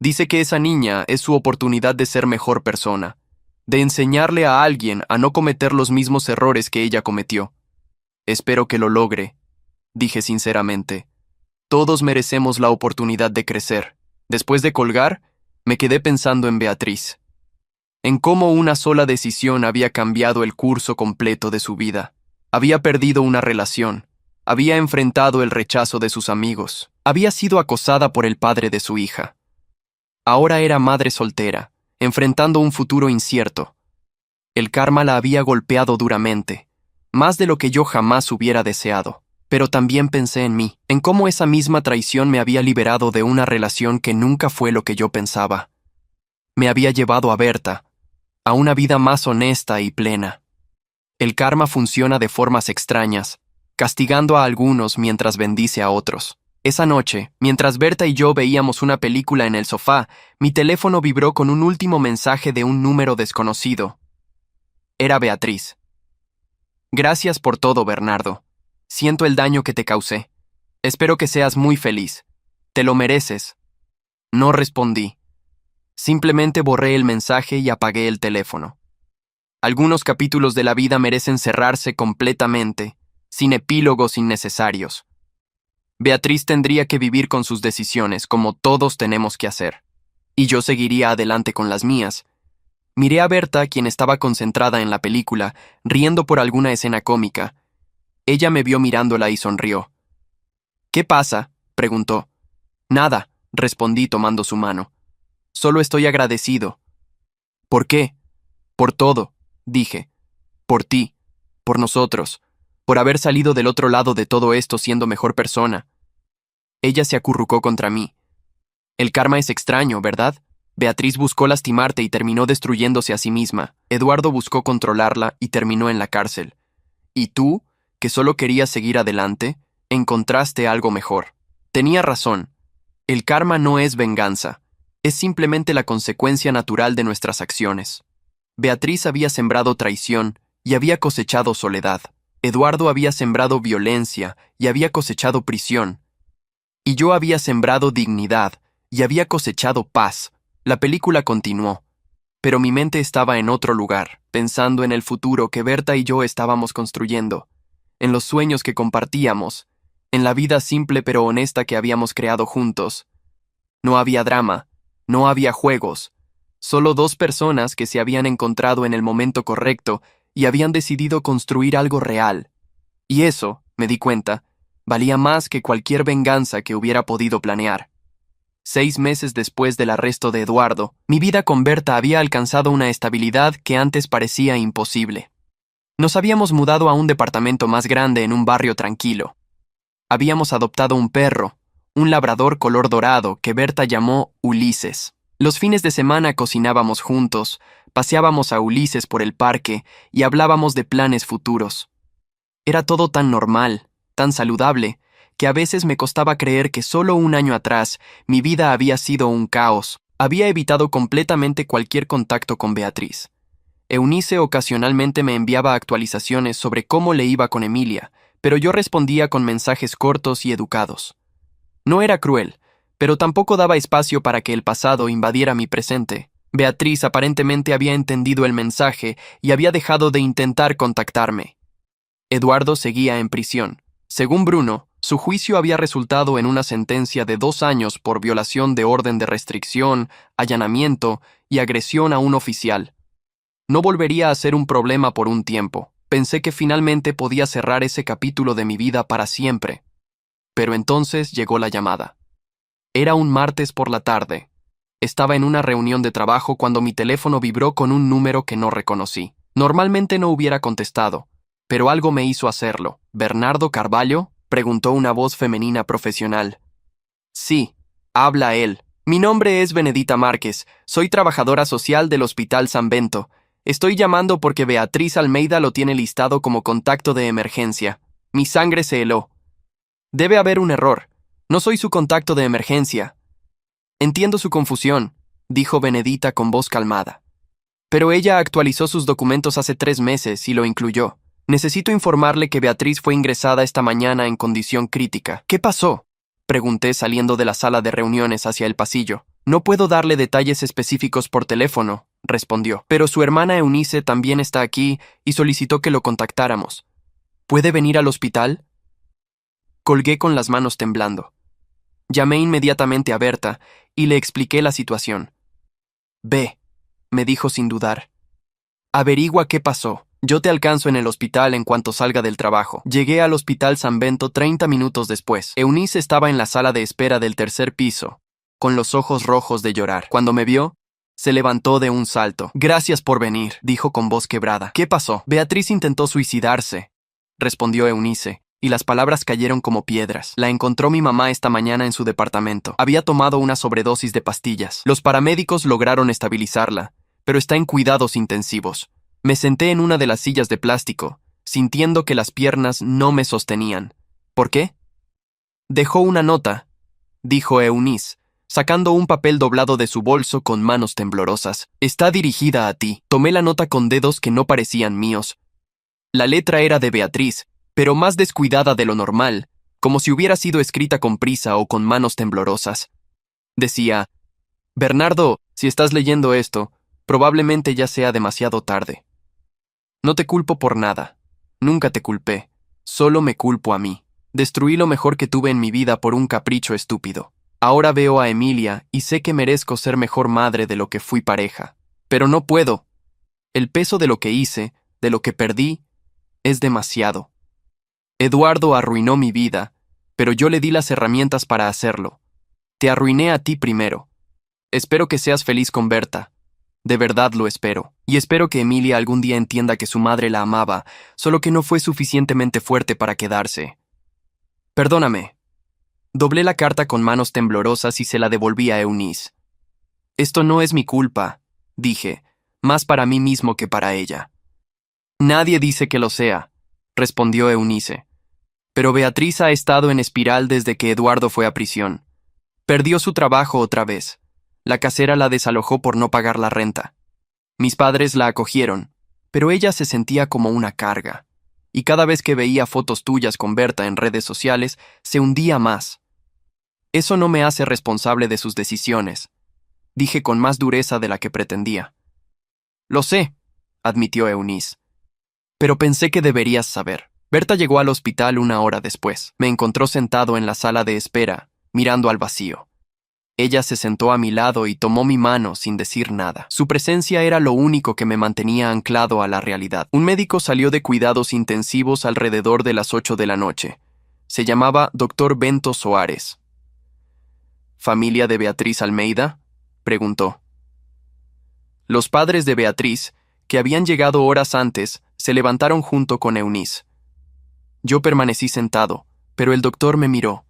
Dice que esa niña es su oportunidad de ser mejor persona, de enseñarle a alguien a no cometer los mismos errores que ella cometió. Espero que lo logre, dije sinceramente. Todos merecemos la oportunidad de crecer. Después de colgar, me quedé pensando en Beatriz, en cómo una sola decisión había cambiado el curso completo de su vida. Había perdido una relación, había enfrentado el rechazo de sus amigos, había sido acosada por el padre de su hija. Ahora era madre soltera, enfrentando un futuro incierto. El karma la había golpeado duramente, más de lo que yo jamás hubiera deseado. Pero también pensé en mí, en cómo esa misma traición me había liberado de una relación que nunca fue lo que yo pensaba. Me había llevado a Berta, a una vida más honesta y plena. El karma funciona de formas extrañas, castigando a algunos mientras bendice a otros. Esa noche, mientras Berta y yo veíamos una película en el sofá, mi teléfono vibró con un último mensaje de un número desconocido. Era Beatriz. Gracias por todo, Bernardo. Siento el daño que te causé. Espero que seas muy feliz. Te lo mereces. No respondí. Simplemente borré el mensaje y apagué el teléfono. Algunos capítulos de la vida merecen cerrarse completamente, sin epílogos innecesarios. Beatriz tendría que vivir con sus decisiones, como todos tenemos que hacer. Y yo seguiría adelante con las mías. Miré a Berta, quien estaba concentrada en la película, riendo por alguna escena cómica. Ella me vio mirándola y sonrió. «¿Qué pasa?», preguntó. «Nada», respondí tomando su mano. «Solo estoy agradecido». «¿Por qué?». «Por todo», dije. «Por ti, por nosotros, por haber salido del otro lado de todo esto siendo mejor persona». Ella se acurrucó contra mí. «El karma es extraño, ¿verdad? Beatriz buscó lastimarte y terminó destruyéndose a sí misma. Eduardo buscó controlarla y terminó en la cárcel. Y tú, que solo querías seguir adelante, encontraste algo mejor. Tenía razón. El karma no es venganza. Es simplemente la consecuencia natural de nuestras acciones. Beatriz había sembrado traición y había cosechado soledad. Eduardo había sembrado violencia y había cosechado prisión. Y yo había sembrado dignidad y había cosechado paz. La película continuó, pero mi mente estaba en otro lugar, pensando en el futuro que Berta y yo estábamos construyendo, en los sueños que compartíamos, en la vida simple pero honesta que habíamos creado juntos. No había drama, no había juegos, solo dos personas que se habían encontrado en el momento correcto y habían decidido construir algo real. Y eso, me di cuenta, valía más que cualquier venganza que hubiera podido planear. 6 meses después del arresto de Eduardo, mi vida con Berta había alcanzado una estabilidad que antes parecía imposible. Nos habíamos mudado a un departamento más grande en un barrio tranquilo. Habíamos adoptado un perro, un labrador color dorado que Berta llamó Ulises. Los fines de semana cocinábamos juntos, paseábamos a Ulises por el parque y hablábamos de planes futuros. Era todo tan normal, tan saludable, que a veces me costaba creer que solo un año atrás mi vida había sido un caos. Había evitado completamente cualquier contacto con Beatriz. Eunice ocasionalmente me enviaba actualizaciones sobre cómo le iba con Emilia, pero yo respondía con mensajes cortos y educados. No era cruel, pero tampoco daba espacio para que el pasado invadiera mi presente. Beatriz aparentemente había entendido el mensaje y había dejado de intentar contactarme. Eduardo seguía en prisión. Según Bruno, su juicio había resultado en una sentencia de 2 años por violación de orden de restricción, allanamiento y agresión a un oficial. No volvería a ser un problema por un tiempo. Pensé que finalmente podía cerrar ese capítulo de mi vida para siempre. Pero entonces llegó la llamada. Era un martes por la tarde. Estaba en una reunión de trabajo cuando mi teléfono vibró con un número que no reconocí. Normalmente no hubiera contestado, pero algo me hizo hacerlo. ¿Bernardo Carvalho?, preguntó una voz femenina profesional. Sí, habla él. Mi nombre es Benedita Márquez. Soy trabajadora social del Hospital San Bento. Estoy llamando porque Beatriz Almeida lo tiene listado como contacto de emergencia. Mi sangre se heló. Debe haber un error. No soy su contacto de emergencia. Entiendo su confusión, dijo Benedita con voz calmada. Pero ella actualizó sus documentos hace 3 meses y lo incluyó. Necesito informarle que Beatriz fue ingresada esta mañana en condición crítica. ¿Qué pasó?, pregunté saliendo de la sala de reuniones hacia el pasillo. No puedo darle detalles específicos por teléfono, respondió. Pero su hermana Eunice también está aquí y solicitó que lo contactáramos. ¿Puede venir al hospital? Colgué con las manos temblando. Llamé inmediatamente a Berta y le expliqué la situación. Ve, me dijo sin dudar. Averigua qué pasó. Yo te alcanzo en el hospital en cuanto salga del trabajo. Llegué al Hospital San Bento 30 minutos después. Eunice estaba en la sala de espera del 3er piso, con los ojos rojos de llorar. Cuando me vio, se levantó de un salto. Gracias por venir, dijo con voz quebrada. ¿Qué pasó? Beatriz intentó suicidarse, respondió Eunice, y las palabras cayeron como piedras. La encontró mi mamá esta mañana en su departamento. Había tomado una sobredosis de pastillas. Los paramédicos lograron estabilizarla, pero está en cuidados intensivos. Me senté en una de las sillas de plástico, sintiendo que las piernas no me sostenían. ¿Por qué? Dejó una nota, dijo Eunice, sacando un papel doblado de su bolso con manos temblorosas. Está dirigida a ti. Tomé la nota con dedos que no parecían míos. La letra era de Beatriz, pero más descuidada de lo normal, como si hubiera sido escrita con prisa o con manos temblorosas. Decía: Bernardo, si estás leyendo esto, probablemente ya sea demasiado tarde. No te culpo por nada. Nunca te culpé. Solo me culpo a mí. Destruí lo mejor que tuve en mi vida por un capricho estúpido. Ahora veo a Emilia y sé que merezco ser mejor madre de lo que fui pareja. Pero no puedo. El peso de lo que hice, de lo que perdí, es demasiado. Eduardo arruinó mi vida, pero yo le di las herramientas para hacerlo. Te arruiné a ti primero. Espero que seas feliz con Berta. De verdad lo espero. Y espero que Emilia algún día entienda que su madre la amaba, solo que no fue suficientemente fuerte para quedarse. Perdóname. Doblé la carta con manos temblorosas y se la devolví a Eunice. Esto no es mi culpa, dije, más para mí mismo que para ella. Nadie dice que lo sea, respondió Eunice. Pero Beatriz ha estado en espiral desde que Eduardo fue a prisión. Perdió su trabajo otra vez. La casera la desalojó por no pagar la renta. Mis padres la acogieron, pero ella se sentía como una carga. Y cada vez que veía fotos tuyas con Berta en redes sociales, se hundía más. Eso no me hace responsable de sus decisiones, dije con más dureza de la que pretendía. Lo sé, admitió Eunice. Pero pensé que deberías saber. Berta llegó al hospital 1 hora después. Me encontró sentado en la sala de espera, mirando al vacío. Ella se sentó a mi lado y tomó mi mano sin decir nada. Su presencia era lo único que me mantenía anclado a la realidad. Un médico salió de cuidados intensivos alrededor de las 8 de la noche. Se llamaba Dr. Bento Soares. ¿Familia de Beatriz Almeida?, preguntó. Los padres de Beatriz, que habían llegado horas antes, se levantaron junto con Eunice. Yo permanecí sentado, pero el doctor me miró.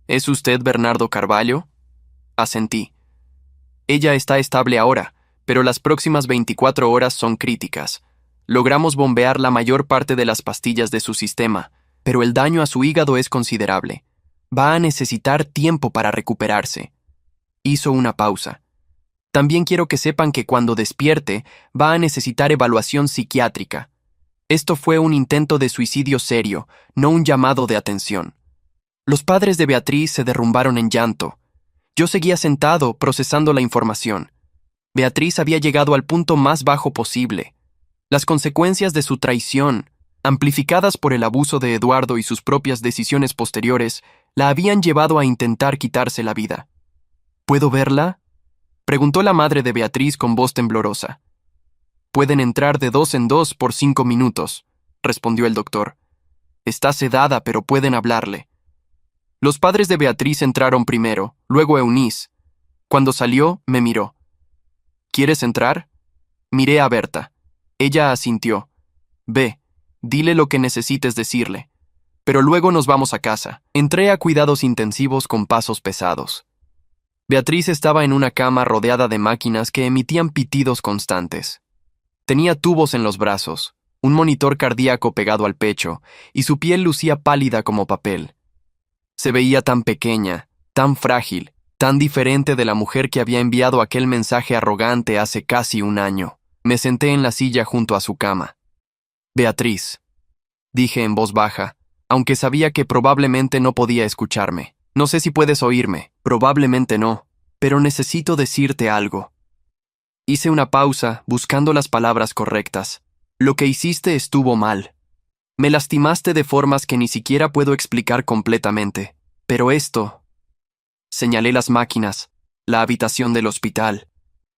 ¿Es usted Bernardo Carvalho? Asentí. Ella está estable ahora, pero las próximas 24 horas son críticas. Logramos bombear la mayor parte de las pastillas de su sistema, pero el daño a su hígado es considerable. Va a necesitar tiempo para recuperarse. Hizo una pausa. También quiero que sepan que cuando despierte, va a necesitar evaluación psiquiátrica. Esto fue un intento de suicidio serio, no un llamado de atención. Los padres de Beatriz se derrumbaron en llanto. Yo seguía sentado, procesando la información. Beatriz había llegado al punto más bajo posible. Las consecuencias de su traición, amplificadas por el abuso de Eduardo y sus propias decisiones posteriores, la habían llevado a intentar quitarse la vida. ¿Puedo verla?, preguntó la madre de Beatriz con voz temblorosa. Pueden entrar de 2 en 2 por 5 minutos, respondió el doctor. Está sedada, pero pueden hablarle. Los padres de Beatriz entraron primero, luego Eunice. Cuando salió, me miró. ¿Quieres entrar? Miré a Berta. Ella asintió. Ve, dile lo que necesites decirle. Pero luego nos vamos a casa. Entré a cuidados intensivos con pasos pesados. Beatriz estaba en una cama rodeada de máquinas que emitían pitidos constantes. Tenía tubos en los brazos, un monitor cardíaco pegado al pecho, y su piel lucía pálida como papel. Se veía tan pequeña, tan frágil, tan diferente de la mujer que había enviado aquel mensaje arrogante hace casi 1 año. Me senté en la silla junto a su cama. Beatriz, dije en voz baja, aunque sabía que probablemente no podía escucharme. No sé si puedes oírme, probablemente no, pero necesito decirte algo. Hice una pausa, buscando las palabras correctas. Lo que hiciste estuvo mal. Me lastimaste de formas que ni siquiera puedo explicar completamente. Pero esto... Señalé las máquinas, la habitación del hospital.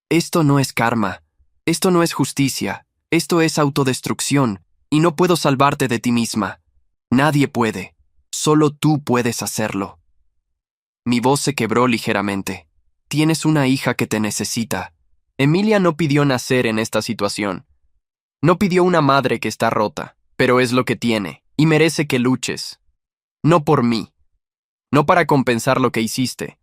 Esto no es karma. Esto no es justicia. Esto es autodestrucción. Y no puedo salvarte de ti misma. Nadie puede. Solo tú puedes hacerlo. Mi voz se quebró ligeramente. Tienes una hija que te necesita. Emilia no pidió nacer en esta situación. No pidió una madre que está rota, pero es lo que tiene, y merece que luches. No por mí. No para compensar lo que hiciste,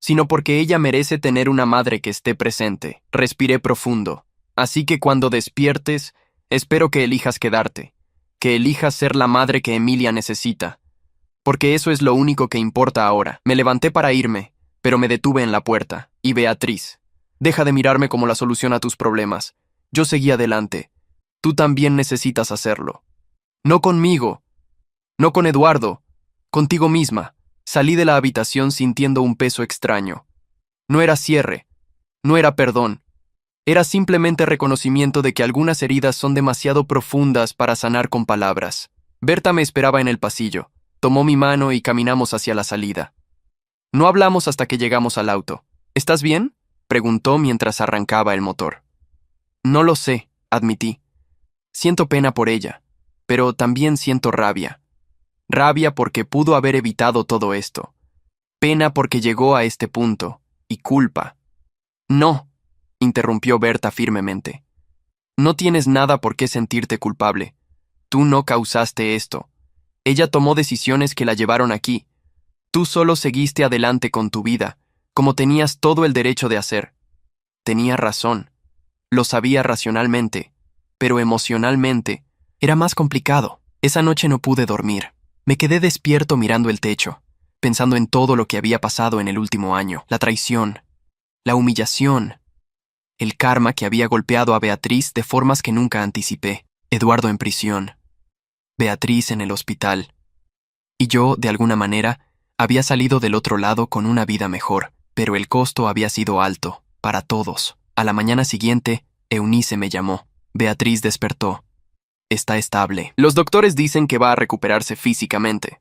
sino porque ella merece tener una madre que esté presente. Respiré profundo. Así que cuando despiertes, espero que elijas quedarte, que elijas ser la madre que Emilia necesita. Porque eso es lo único que importa ahora. Me levanté para irme, pero me detuve en la puerta. Y Beatriz, deja de mirarme como la solución a tus problemas. Yo seguí adelante. Tú también necesitas hacerlo. No conmigo. No con Eduardo. Contigo misma. Salí de la habitación sintiendo un peso extraño. No era cierre. No era perdón. Era simplemente reconocimiento de que algunas heridas son demasiado profundas para sanar con palabras. Berta me esperaba en el pasillo. Tomó mi mano y caminamos hacia la salida. No hablamos hasta que llegamos al auto. ¿Estás bien?, preguntó mientras arrancaba el motor. No lo sé, admití. Siento pena por ella, pero también siento rabia. Rabia porque pudo haber evitado todo esto. Pena porque llegó a este punto. Y culpa. No, interrumpió Berta firmemente. No tienes nada por qué sentirte culpable. Tú no causaste esto. Ella tomó decisiones que la llevaron aquí. Tú solo seguiste adelante con tu vida, como tenías todo el derecho de hacer. Tenía razón. Lo sabía racionalmente, pero emocionalmente era más complicado. Esa noche no pude dormir. Me quedé despierto mirando el techo, pensando en todo lo que había pasado en el último año, la traición, la humillación, el karma que había golpeado a Beatriz de formas que nunca anticipé, Eduardo en prisión, Beatriz en el hospital, y yo, de alguna manera, había salido del otro lado con una vida mejor, pero el costo había sido alto, para todos. A la mañana siguiente, Eunice me llamó. Beatriz despertó. Está estable. Los doctores dicen que va a recuperarse físicamente.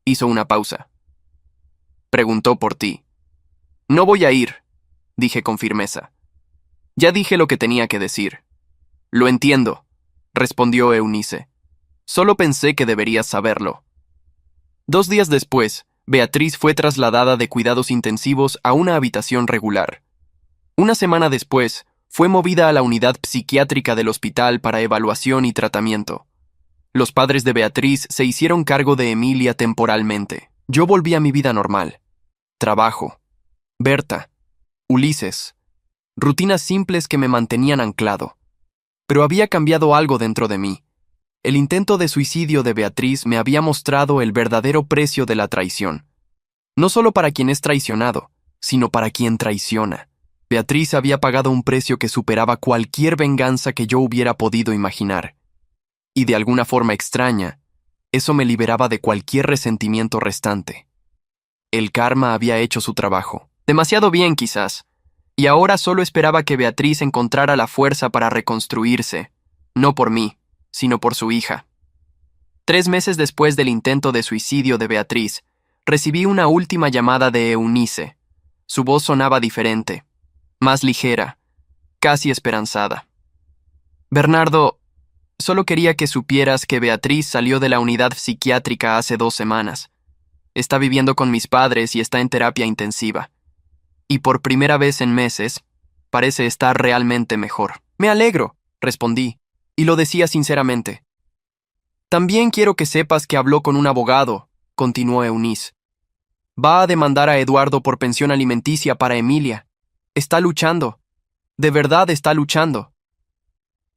Hizo una pausa. Preguntó por ti. No voy a ir, dije con firmeza. Ya dije lo que tenía que decir. Lo entiendo, respondió Eunice. Solo pensé que deberías saberlo. 2 días después, Beatriz fue trasladada de cuidados intensivos a una habitación regular. Una semana después, fue movida a la unidad psiquiátrica del hospital para evaluación y tratamiento. Los padres de Beatriz se hicieron cargo de Emilia temporalmente. Yo volví a mi vida normal. Trabajo. Berta. Ulises. Rutinas simples que me mantenían anclado. Pero había cambiado algo dentro de mí. El intento de suicidio de Beatriz me había mostrado el verdadero precio de la traición. No solo para quien es traicionado, sino para quien traiciona. Beatriz había pagado un precio que superaba cualquier venganza que yo hubiera podido imaginar. Y de alguna forma extraña, eso me liberaba de cualquier resentimiento restante. El karma había hecho su trabajo. Demasiado bien, quizás. Y ahora solo esperaba que Beatriz encontrara la fuerza para reconstruirse, no por mí, sino por su hija. 3 meses después del intento de suicidio de Beatriz, recibí una última llamada de Eunice. Su voz sonaba diferente, más ligera, casi esperanzada. Bernardo, solo quería que supieras que Beatriz salió de la unidad psiquiátrica hace 2 semanas. Está viviendo con mis padres y está en terapia intensiva. Y por primera vez en meses, parece estar realmente mejor. Me alegro, respondí, y lo decía sinceramente. También quiero que sepas que habló con un abogado, continuó Eunice. Va a demandar a Eduardo por pensión alimenticia para Emilia. Está luchando. De verdad está luchando.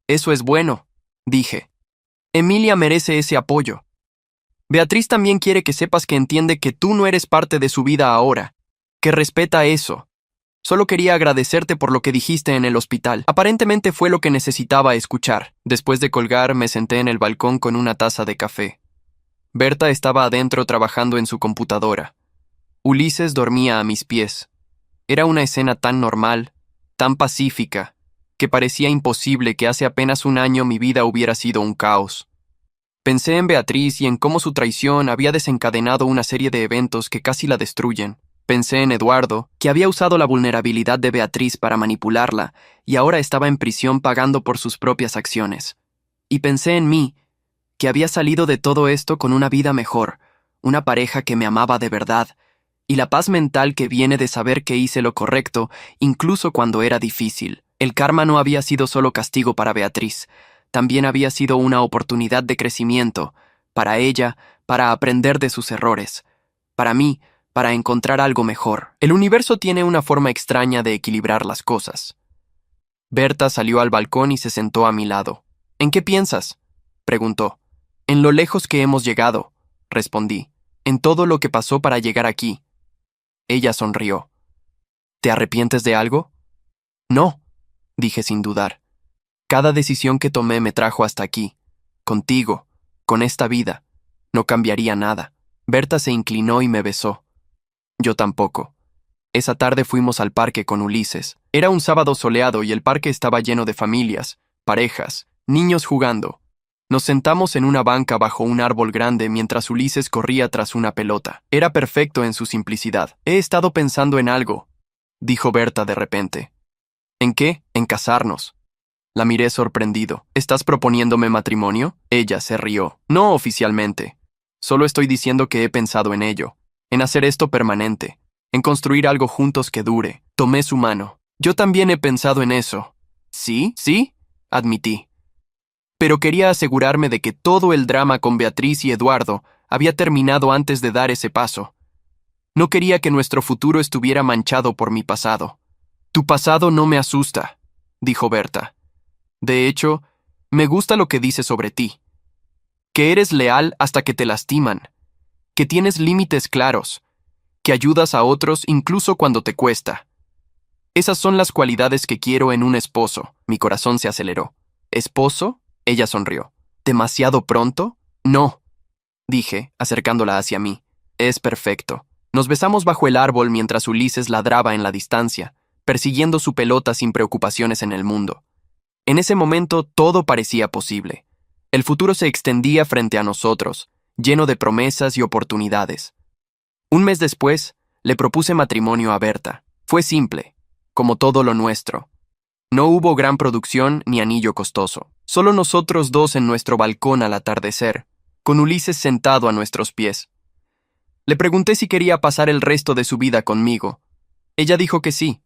Eso es bueno, dije. Emilia merece ese apoyo. Beatriz también quiere que sepas que entiende que tú no eres parte de su vida ahora, que respeta eso. Solo quería agradecerte por lo que dijiste en el hospital. Aparentemente fue lo que necesitaba escuchar. Después de colgar, me senté en el balcón con una taza de café. Berta estaba adentro trabajando en su computadora. Ulises dormía a mis pies. Era una escena tan normal, tan pacífica, que parecía imposible que hace apenas un año mi vida hubiera sido un caos. Pensé en Beatriz y en cómo su traición había desencadenado una serie de eventos que casi la destruyen. Pensé en Eduardo, que había usado la vulnerabilidad de Beatriz para manipularla y ahora estaba en prisión pagando por sus propias acciones. Y pensé en mí, que había salido de todo esto con una vida mejor, una pareja que me amaba de verdad, y la paz mental que viene de saber que hice lo correcto, incluso cuando era difícil. El karma no había sido solo castigo para Beatriz, también había sido una oportunidad de crecimiento, para ella, para aprender de sus errores, para mí, para encontrar algo mejor. El universo tiene una forma extraña de equilibrar las cosas. Berta salió al balcón y se sentó a mi lado. ¿En qué piensas?, preguntó. En lo lejos que hemos llegado, respondí. En todo lo que pasó para llegar aquí. Ella sonrió. ¿Te arrepientes de algo? No, dije sin dudar. Cada decisión que tomé me trajo hasta aquí. Contigo, con esta vida. No cambiaría nada. Berta se inclinó y me besó. Yo tampoco. Esa tarde fuimos al parque con Ulises. Era un sábado soleado y el parque estaba lleno de familias, parejas, niños jugando. Nos sentamos en una banca bajo un árbol grande mientras Ulises corría tras una pelota. Era perfecto en su simplicidad. He estado pensando en algo, dijo Berta de repente. ¿En qué? En casarnos. La miré sorprendido. ¿Estás proponiéndome matrimonio? Ella se rió. No oficialmente. Solo estoy diciendo que he pensado en ello, en hacer esto permanente, en construir algo juntos que dure. Tomé su mano. Yo también he pensado en eso. ¿Sí? ¿Sí? Admití. Pero quería asegurarme de que todo el drama con Beatriz y Eduardo había terminado antes de dar ese paso. No quería que nuestro futuro estuviera manchado por mi pasado. Tu pasado no me asusta, dijo Berta. De hecho, me gusta lo que dice sobre ti. Que eres leal hasta que te lastiman, que tienes límites claros, que ayudas a otros incluso cuando te cuesta. Esas son las cualidades que quiero en un esposo. Mi corazón se aceleró. ¿Esposo? Ella sonrió. ¿Demasiado pronto? No, dije, acercándola hacia mí. Es perfecto. Nos besamos bajo el árbol mientras Ulises ladraba en la distancia, persiguiendo su pelota sin preocupaciones en el mundo. En ese momento todo parecía posible. El futuro se extendía frente a nosotros, lleno de promesas y oportunidades. Un mes después, le propuse matrimonio a Berta. Fue simple, como todo lo nuestro. No hubo gran producción ni anillo costoso. Solo nosotros dos en nuestro balcón al atardecer, con Ulises sentado a nuestros pies. Le pregunté si quería pasar el resto de su vida conmigo. Ella dijo que sí.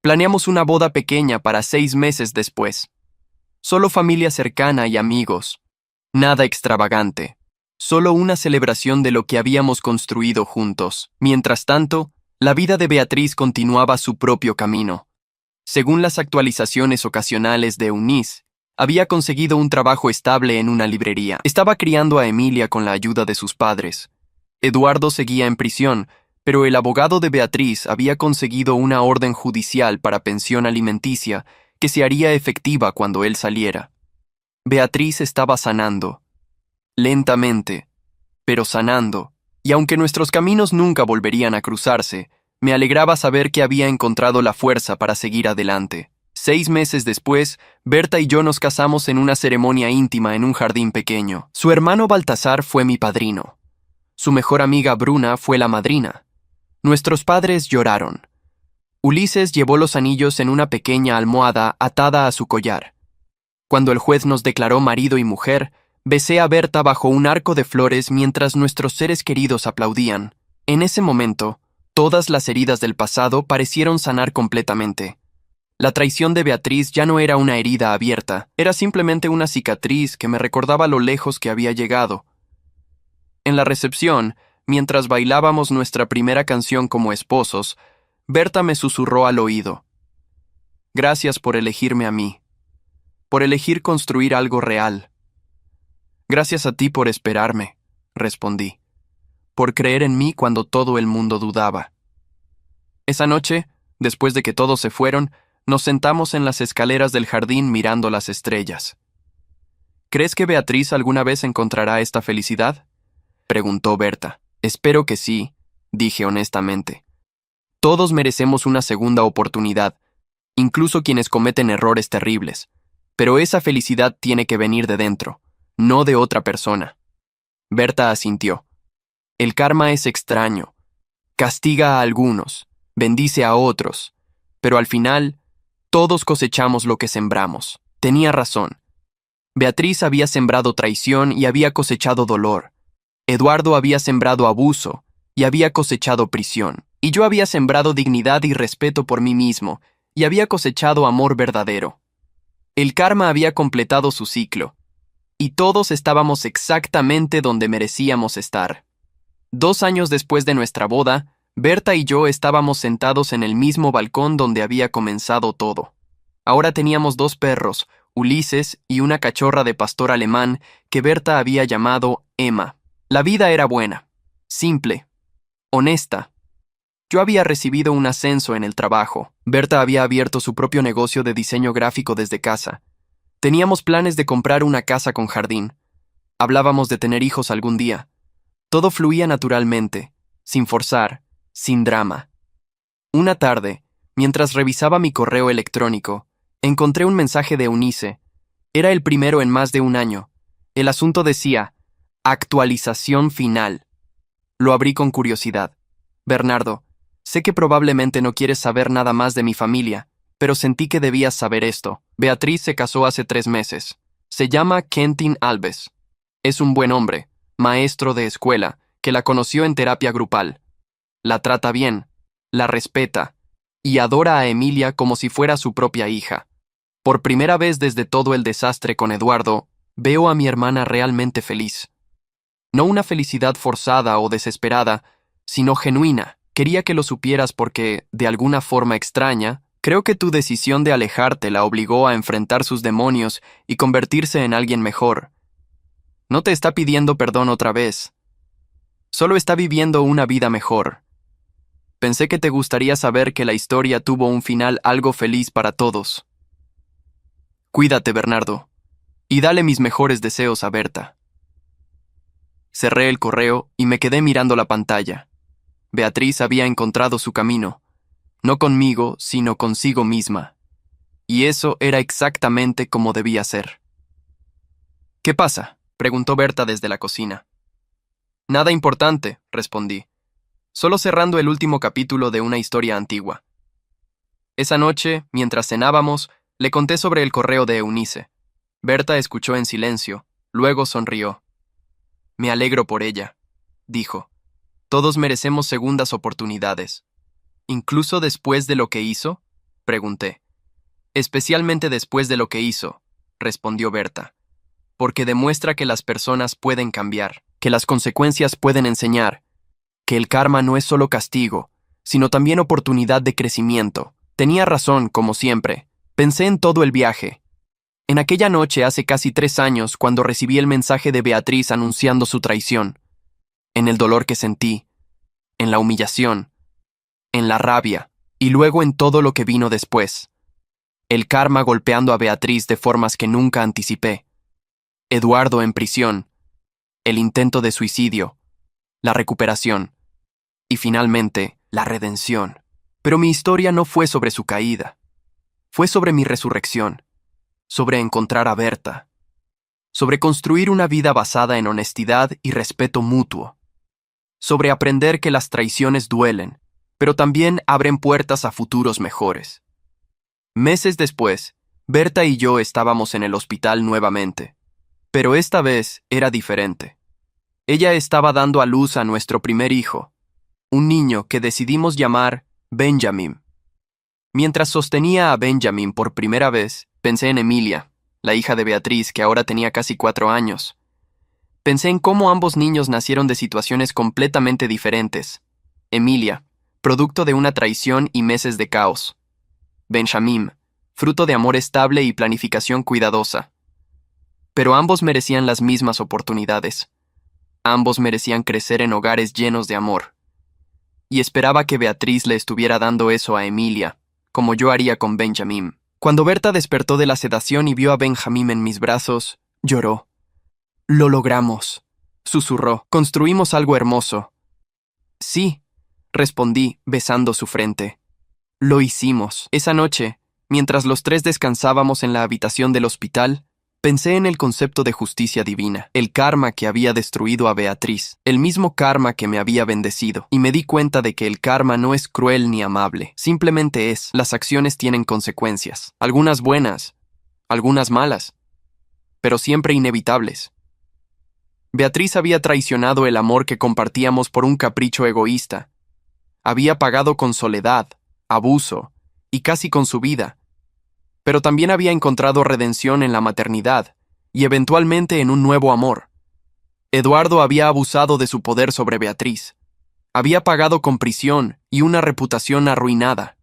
Planeamos una boda pequeña para 6 meses después. Solo familia cercana y amigos. Nada extravagante. Solo una celebración de lo que habíamos construido juntos. Mientras tanto, la vida de Beatriz continuaba su propio camino. Según las actualizaciones ocasionales de Eunice, había conseguido un trabajo estable en una librería. Estaba criando a Emilia con la ayuda de sus padres. Eduardo seguía en prisión, pero el abogado de Beatriz había conseguido una orden judicial para pensión alimenticia que se haría efectiva cuando él saliera. Beatriz estaba sanando. Lentamente, pero sanando, y aunque nuestros caminos nunca volverían a cruzarse, me alegraba saber que había encontrado la fuerza para seguir adelante. 6 meses después, Berta y yo nos casamos en una ceremonia íntima en un jardín pequeño. Su hermano Baltasar fue mi padrino. Su mejor amiga Bruna fue la madrina. Nuestros padres lloraron. Ulises llevó los anillos en una pequeña almohada atada a su collar. Cuando el juez nos declaró marido y mujer, besé a Berta bajo un arco de flores mientras nuestros seres queridos aplaudían. En ese momento, todas las heridas del pasado parecieron sanar completamente. La traición de Beatriz ya no era una herida abierta, era simplemente una cicatriz que me recordaba lo lejos que había llegado. En la recepción, mientras bailábamos nuestra primera canción como esposos, Berta me susurró al oído. Gracias por elegirme a mí, por elegir construir algo real. Gracias a ti por esperarme, respondí, por creer en mí cuando todo el mundo dudaba. Esa noche, después de que todos se fueron, nos sentamos en las escaleras del jardín mirando las estrellas. ¿Crees que Beatriz alguna vez encontrará esta felicidad?, preguntó Berta. Espero que sí, dije honestamente. Todos merecemos una segunda oportunidad, incluso quienes cometen errores terribles, pero esa felicidad tiene que venir de dentro, no de otra persona. Berta asintió. El karma es extraño. Castiga a algunos, bendice a otros, pero al final, todos cosechamos lo que sembramos. Tenía razón. Beatriz había sembrado traición y había cosechado dolor. Eduardo había sembrado abuso y había cosechado prisión. Y yo había sembrado dignidad y respeto por mí mismo y había cosechado amor verdadero. El karma había completado su ciclo, y todos estábamos exactamente donde merecíamos estar. 2 años después de nuestra boda, Berta y yo estábamos sentados en el mismo balcón donde había comenzado todo. Ahora teníamos 2 perros, Ulises y una cachorra de pastor alemán que Berta había llamado Emma. La vida era buena, simple, honesta. Yo había recibido un ascenso en el trabajo. Berta había abierto su propio negocio de diseño gráfico desde casa. Teníamos planes de comprar una casa con jardín. Hablábamos de tener hijos algún día. Todo fluía naturalmente, sin forzar, sin drama. Una tarde, mientras revisaba mi correo electrónico, encontré un mensaje de Eunice. Era el primero en más de un año. El asunto decía, actualización final. Lo abrí con curiosidad. Bernardo, sé que probablemente no quieres saber nada más de mi familia, pero sentí que debías saber esto. Beatriz se casó hace 3 meses. Se llama Kentin Alves. Es un buen hombre, maestro de escuela, que la conoció en terapia grupal. La trata bien, la respeta, y adora a Emilia como si fuera su propia hija. Por primera vez desde todo el desastre con Eduardo, veo a mi hermana realmente feliz. No una felicidad forzada o desesperada, sino genuina. Quería que lo supieras porque, de alguna forma extraña, creo que tu decisión de alejarte la obligó a enfrentar sus demonios y convertirse en alguien mejor. No te está pidiendo perdón otra vez. Solo está viviendo una vida mejor. Pensé que te gustaría saber que la historia tuvo un final algo feliz para todos. Cuídate, Bernardo, y dale mis mejores deseos a Berta. Cerré el correo y me quedé mirando la pantalla. Beatriz había encontrado su camino, no conmigo, sino consigo misma. Y eso era exactamente como debía ser. ¿Qué pasa?, preguntó Berta desde la cocina. Nada importante, respondí. Solo cerrando el último capítulo de una historia antigua. Esa noche, mientras cenábamos, le conté sobre el correo de Eunice. Berta escuchó en silencio, luego sonrió. Me alegro por ella, dijo. Todos merecemos segundas oportunidades. ¿Incluso después de lo que hizo?, pregunté. Especialmente después de lo que hizo, respondió Berta. Porque demuestra que las personas pueden cambiar, que las consecuencias pueden enseñar, que el karma no es solo castigo, sino también oportunidad de crecimiento. Tenía razón, como siempre. Pensé en todo el viaje. En aquella noche hace casi 3 años, cuando recibí el mensaje de Beatriz anunciando su traición. En el dolor que sentí, en la humillación, en la rabia, y luego en todo lo que vino después. El karma golpeando a Beatriz de formas que nunca anticipé. Eduardo en prisión, el intento de suicidio, la recuperación, y finalmente, la redención. Pero mi historia no fue sobre su caída. Fue sobre mi resurrección, sobre encontrar a Berta, sobre construir una vida basada en honestidad y respeto mutuo, sobre aprender que las traiciones duelen, pero también abren puertas a futuros mejores. Meses después, Berta y yo estábamos en el hospital nuevamente, pero esta vez era diferente. Ella estaba dando a luz a nuestro primer hijo, un niño que decidimos llamar Benjamin. Mientras sostenía a Benjamin por primera vez, pensé en Emilia, la hija de Beatriz, que ahora tenía casi 4 años. Pensé en cómo ambos niños nacieron de situaciones completamente diferentes. Emilia, producto de una traición y meses de caos. Benjamín, fruto de amor estable y planificación cuidadosa. Pero ambos merecían las mismas oportunidades. Ambos merecían crecer en hogares llenos de amor. Y esperaba que Beatriz le estuviera dando eso a Emilia, como yo haría con Benjamín. Cuando Berta despertó de la sedación y vio a Benjamín en mis brazos, lloró. Lo logramos, susurró. Construimos algo hermoso. Sí, respondí, besando su frente. Lo hicimos. Esa noche, mientras los 3 descansábamos en la habitación del hospital, pensé en el concepto de justicia divina, el karma que había destruido a Beatriz, el mismo karma que me había bendecido, y me di cuenta de que el karma no es cruel ni amable, simplemente es. Las acciones tienen consecuencias, algunas buenas, algunas malas, pero siempre inevitables. Beatriz había traicionado el amor que compartíamos por un capricho egoísta. Había pagado con soledad, abuso y casi con su vida. Pero también había encontrado redención en la maternidad y eventualmente en un nuevo amor. Eduardo había abusado de su poder sobre Beatriz. Había pagado con prisión y una reputación arruinada.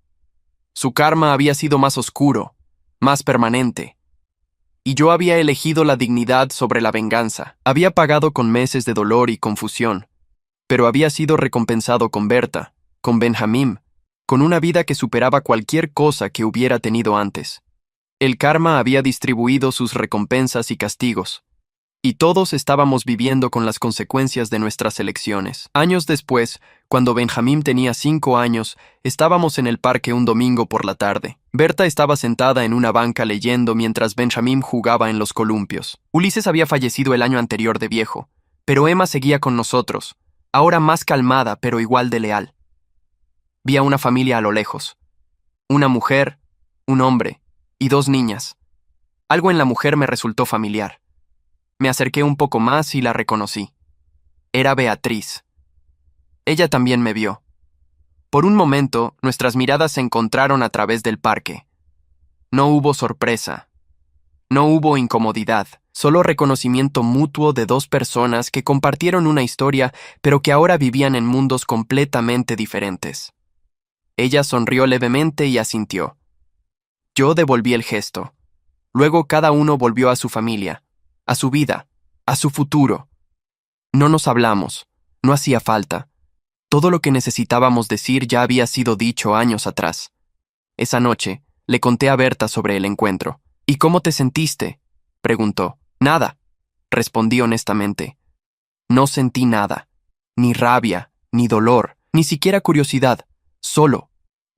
Su karma había sido más oscuro, más permanente. Y yo había elegido la dignidad sobre la venganza. Había pagado con meses de dolor y confusión, pero había sido recompensado con Berta, con Benjamín, con una vida que superaba cualquier cosa que hubiera tenido antes. El karma había distribuido sus recompensas y castigos. Y todos estábamos viviendo con las consecuencias de nuestras elecciones. Años después, cuando Benjamín tenía 5 años, estábamos en el parque un domingo por la tarde. Berta estaba sentada en una banca leyendo mientras Benjamín jugaba en los columpios. Ulises había fallecido el año anterior de viejo, pero Emma seguía con nosotros, ahora más calmada pero igual de leal. Vi a una familia a lo lejos. Una mujer, un hombre y 2 niñas. Algo en la mujer me resultó familiar. Me acerqué un poco más y la reconocí. Era Beatriz. Ella también me vio. Por un momento, nuestras miradas se encontraron a través del parque. No hubo sorpresa. No hubo incomodidad. Solo reconocimiento mutuo de 2 personas que compartieron una historia, pero que ahora vivían en mundos completamente diferentes. Ella sonrió levemente y asintió. Yo devolví el gesto. Luego cada uno volvió a su familia, a su vida, a su futuro. No nos hablamos, no hacía falta. Todo lo que necesitábamos decir ya había sido dicho años atrás. Esa noche, le conté a Berta sobre el encuentro. ¿Y cómo te sentiste?, preguntó. Nada, respondí honestamente. No sentí nada, ni rabia, ni dolor, ni siquiera curiosidad, solo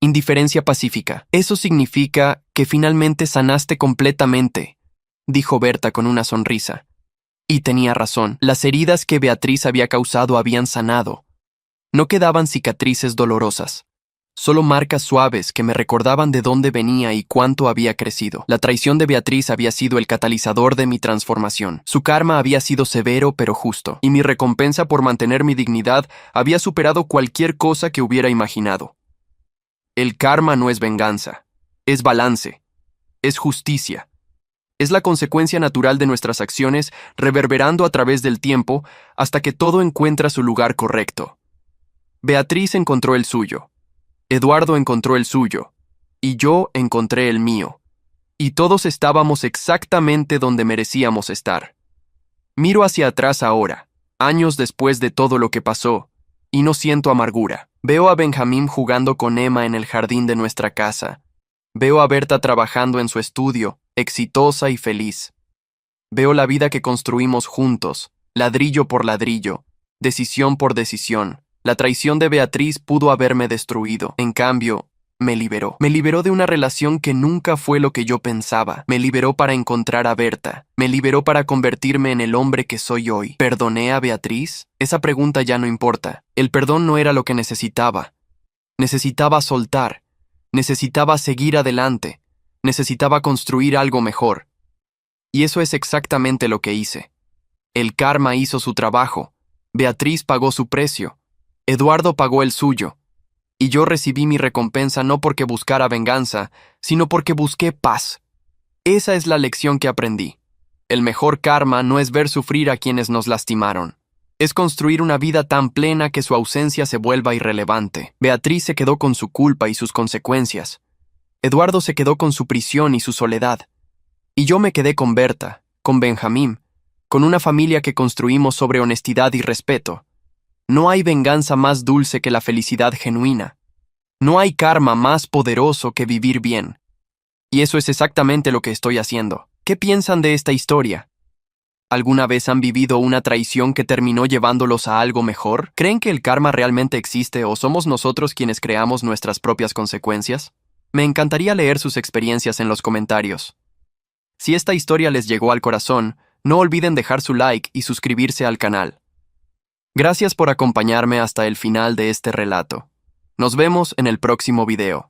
indiferencia pacífica. Eso significa que finalmente sanaste completamente, dijo Berta con una sonrisa. Y tenía razón. Las heridas que Beatriz había causado habían sanado. No quedaban cicatrices dolorosas, solo marcas suaves que me recordaban de dónde venía y cuánto había crecido. La traición de Beatriz había sido el catalizador de mi transformación. Su karma había sido severo pero justo, y mi recompensa por mantener mi dignidad había superado cualquier cosa que hubiera imaginado. El karma no es venganza, es balance, es justicia. Es la consecuencia natural de nuestras acciones reverberando a través del tiempo hasta que todo encuentra su lugar correcto. Beatriz encontró el suyo, Eduardo encontró el suyo, y yo encontré el mío. Y todos estábamos exactamente donde merecíamos estar. Miro hacia atrás ahora, años después de todo lo que pasó, y no siento amargura. Veo a Benjamín jugando con Emma en el jardín de nuestra casa. Veo a Berta trabajando en su estudio, exitosa y feliz. Veo la vida que construimos juntos, ladrillo por ladrillo, decisión por decisión. La traición de Beatriz pudo haberme destruido. En cambio, me liberó. Me liberó de una relación que nunca fue lo que yo pensaba. Me liberó para encontrar a Berta. Me liberó para convertirme en el hombre que soy hoy. ¿Perdoné a Beatriz? Esa pregunta ya no importa. El perdón no era lo que necesitaba. Necesitaba soltar. Necesitaba seguir adelante. Necesitaba construir algo mejor. Y eso es exactamente lo que hice. El karma hizo su trabajo. Beatriz pagó su precio. Eduardo pagó el suyo. Y yo recibí mi recompensa no porque buscara venganza, sino porque busqué paz. Esa es la lección que aprendí. El mejor karma no es ver sufrir a quienes nos lastimaron. Es construir una vida tan plena que su ausencia se vuelva irrelevante. Beatriz se quedó con su culpa y sus consecuencias. Eduardo se quedó con su prisión y su soledad. Y yo me quedé con Berta, con Benjamín, con una familia que construimos sobre honestidad y respeto. No hay venganza más dulce que la felicidad genuina. No hay karma más poderoso que vivir bien. Y eso es exactamente lo que estoy haciendo. ¿Qué piensan de esta historia? ¿Alguna vez han vivido una traición que terminó llevándolos a algo mejor? ¿Creen que el karma realmente existe o somos nosotros quienes creamos nuestras propias consecuencias? Me encantaría leer sus experiencias en los comentarios. Si esta historia les llegó al corazón, no olviden dejar su like y suscribirse al canal. Gracias por acompañarme hasta el final de este relato. Nos vemos en el próximo video.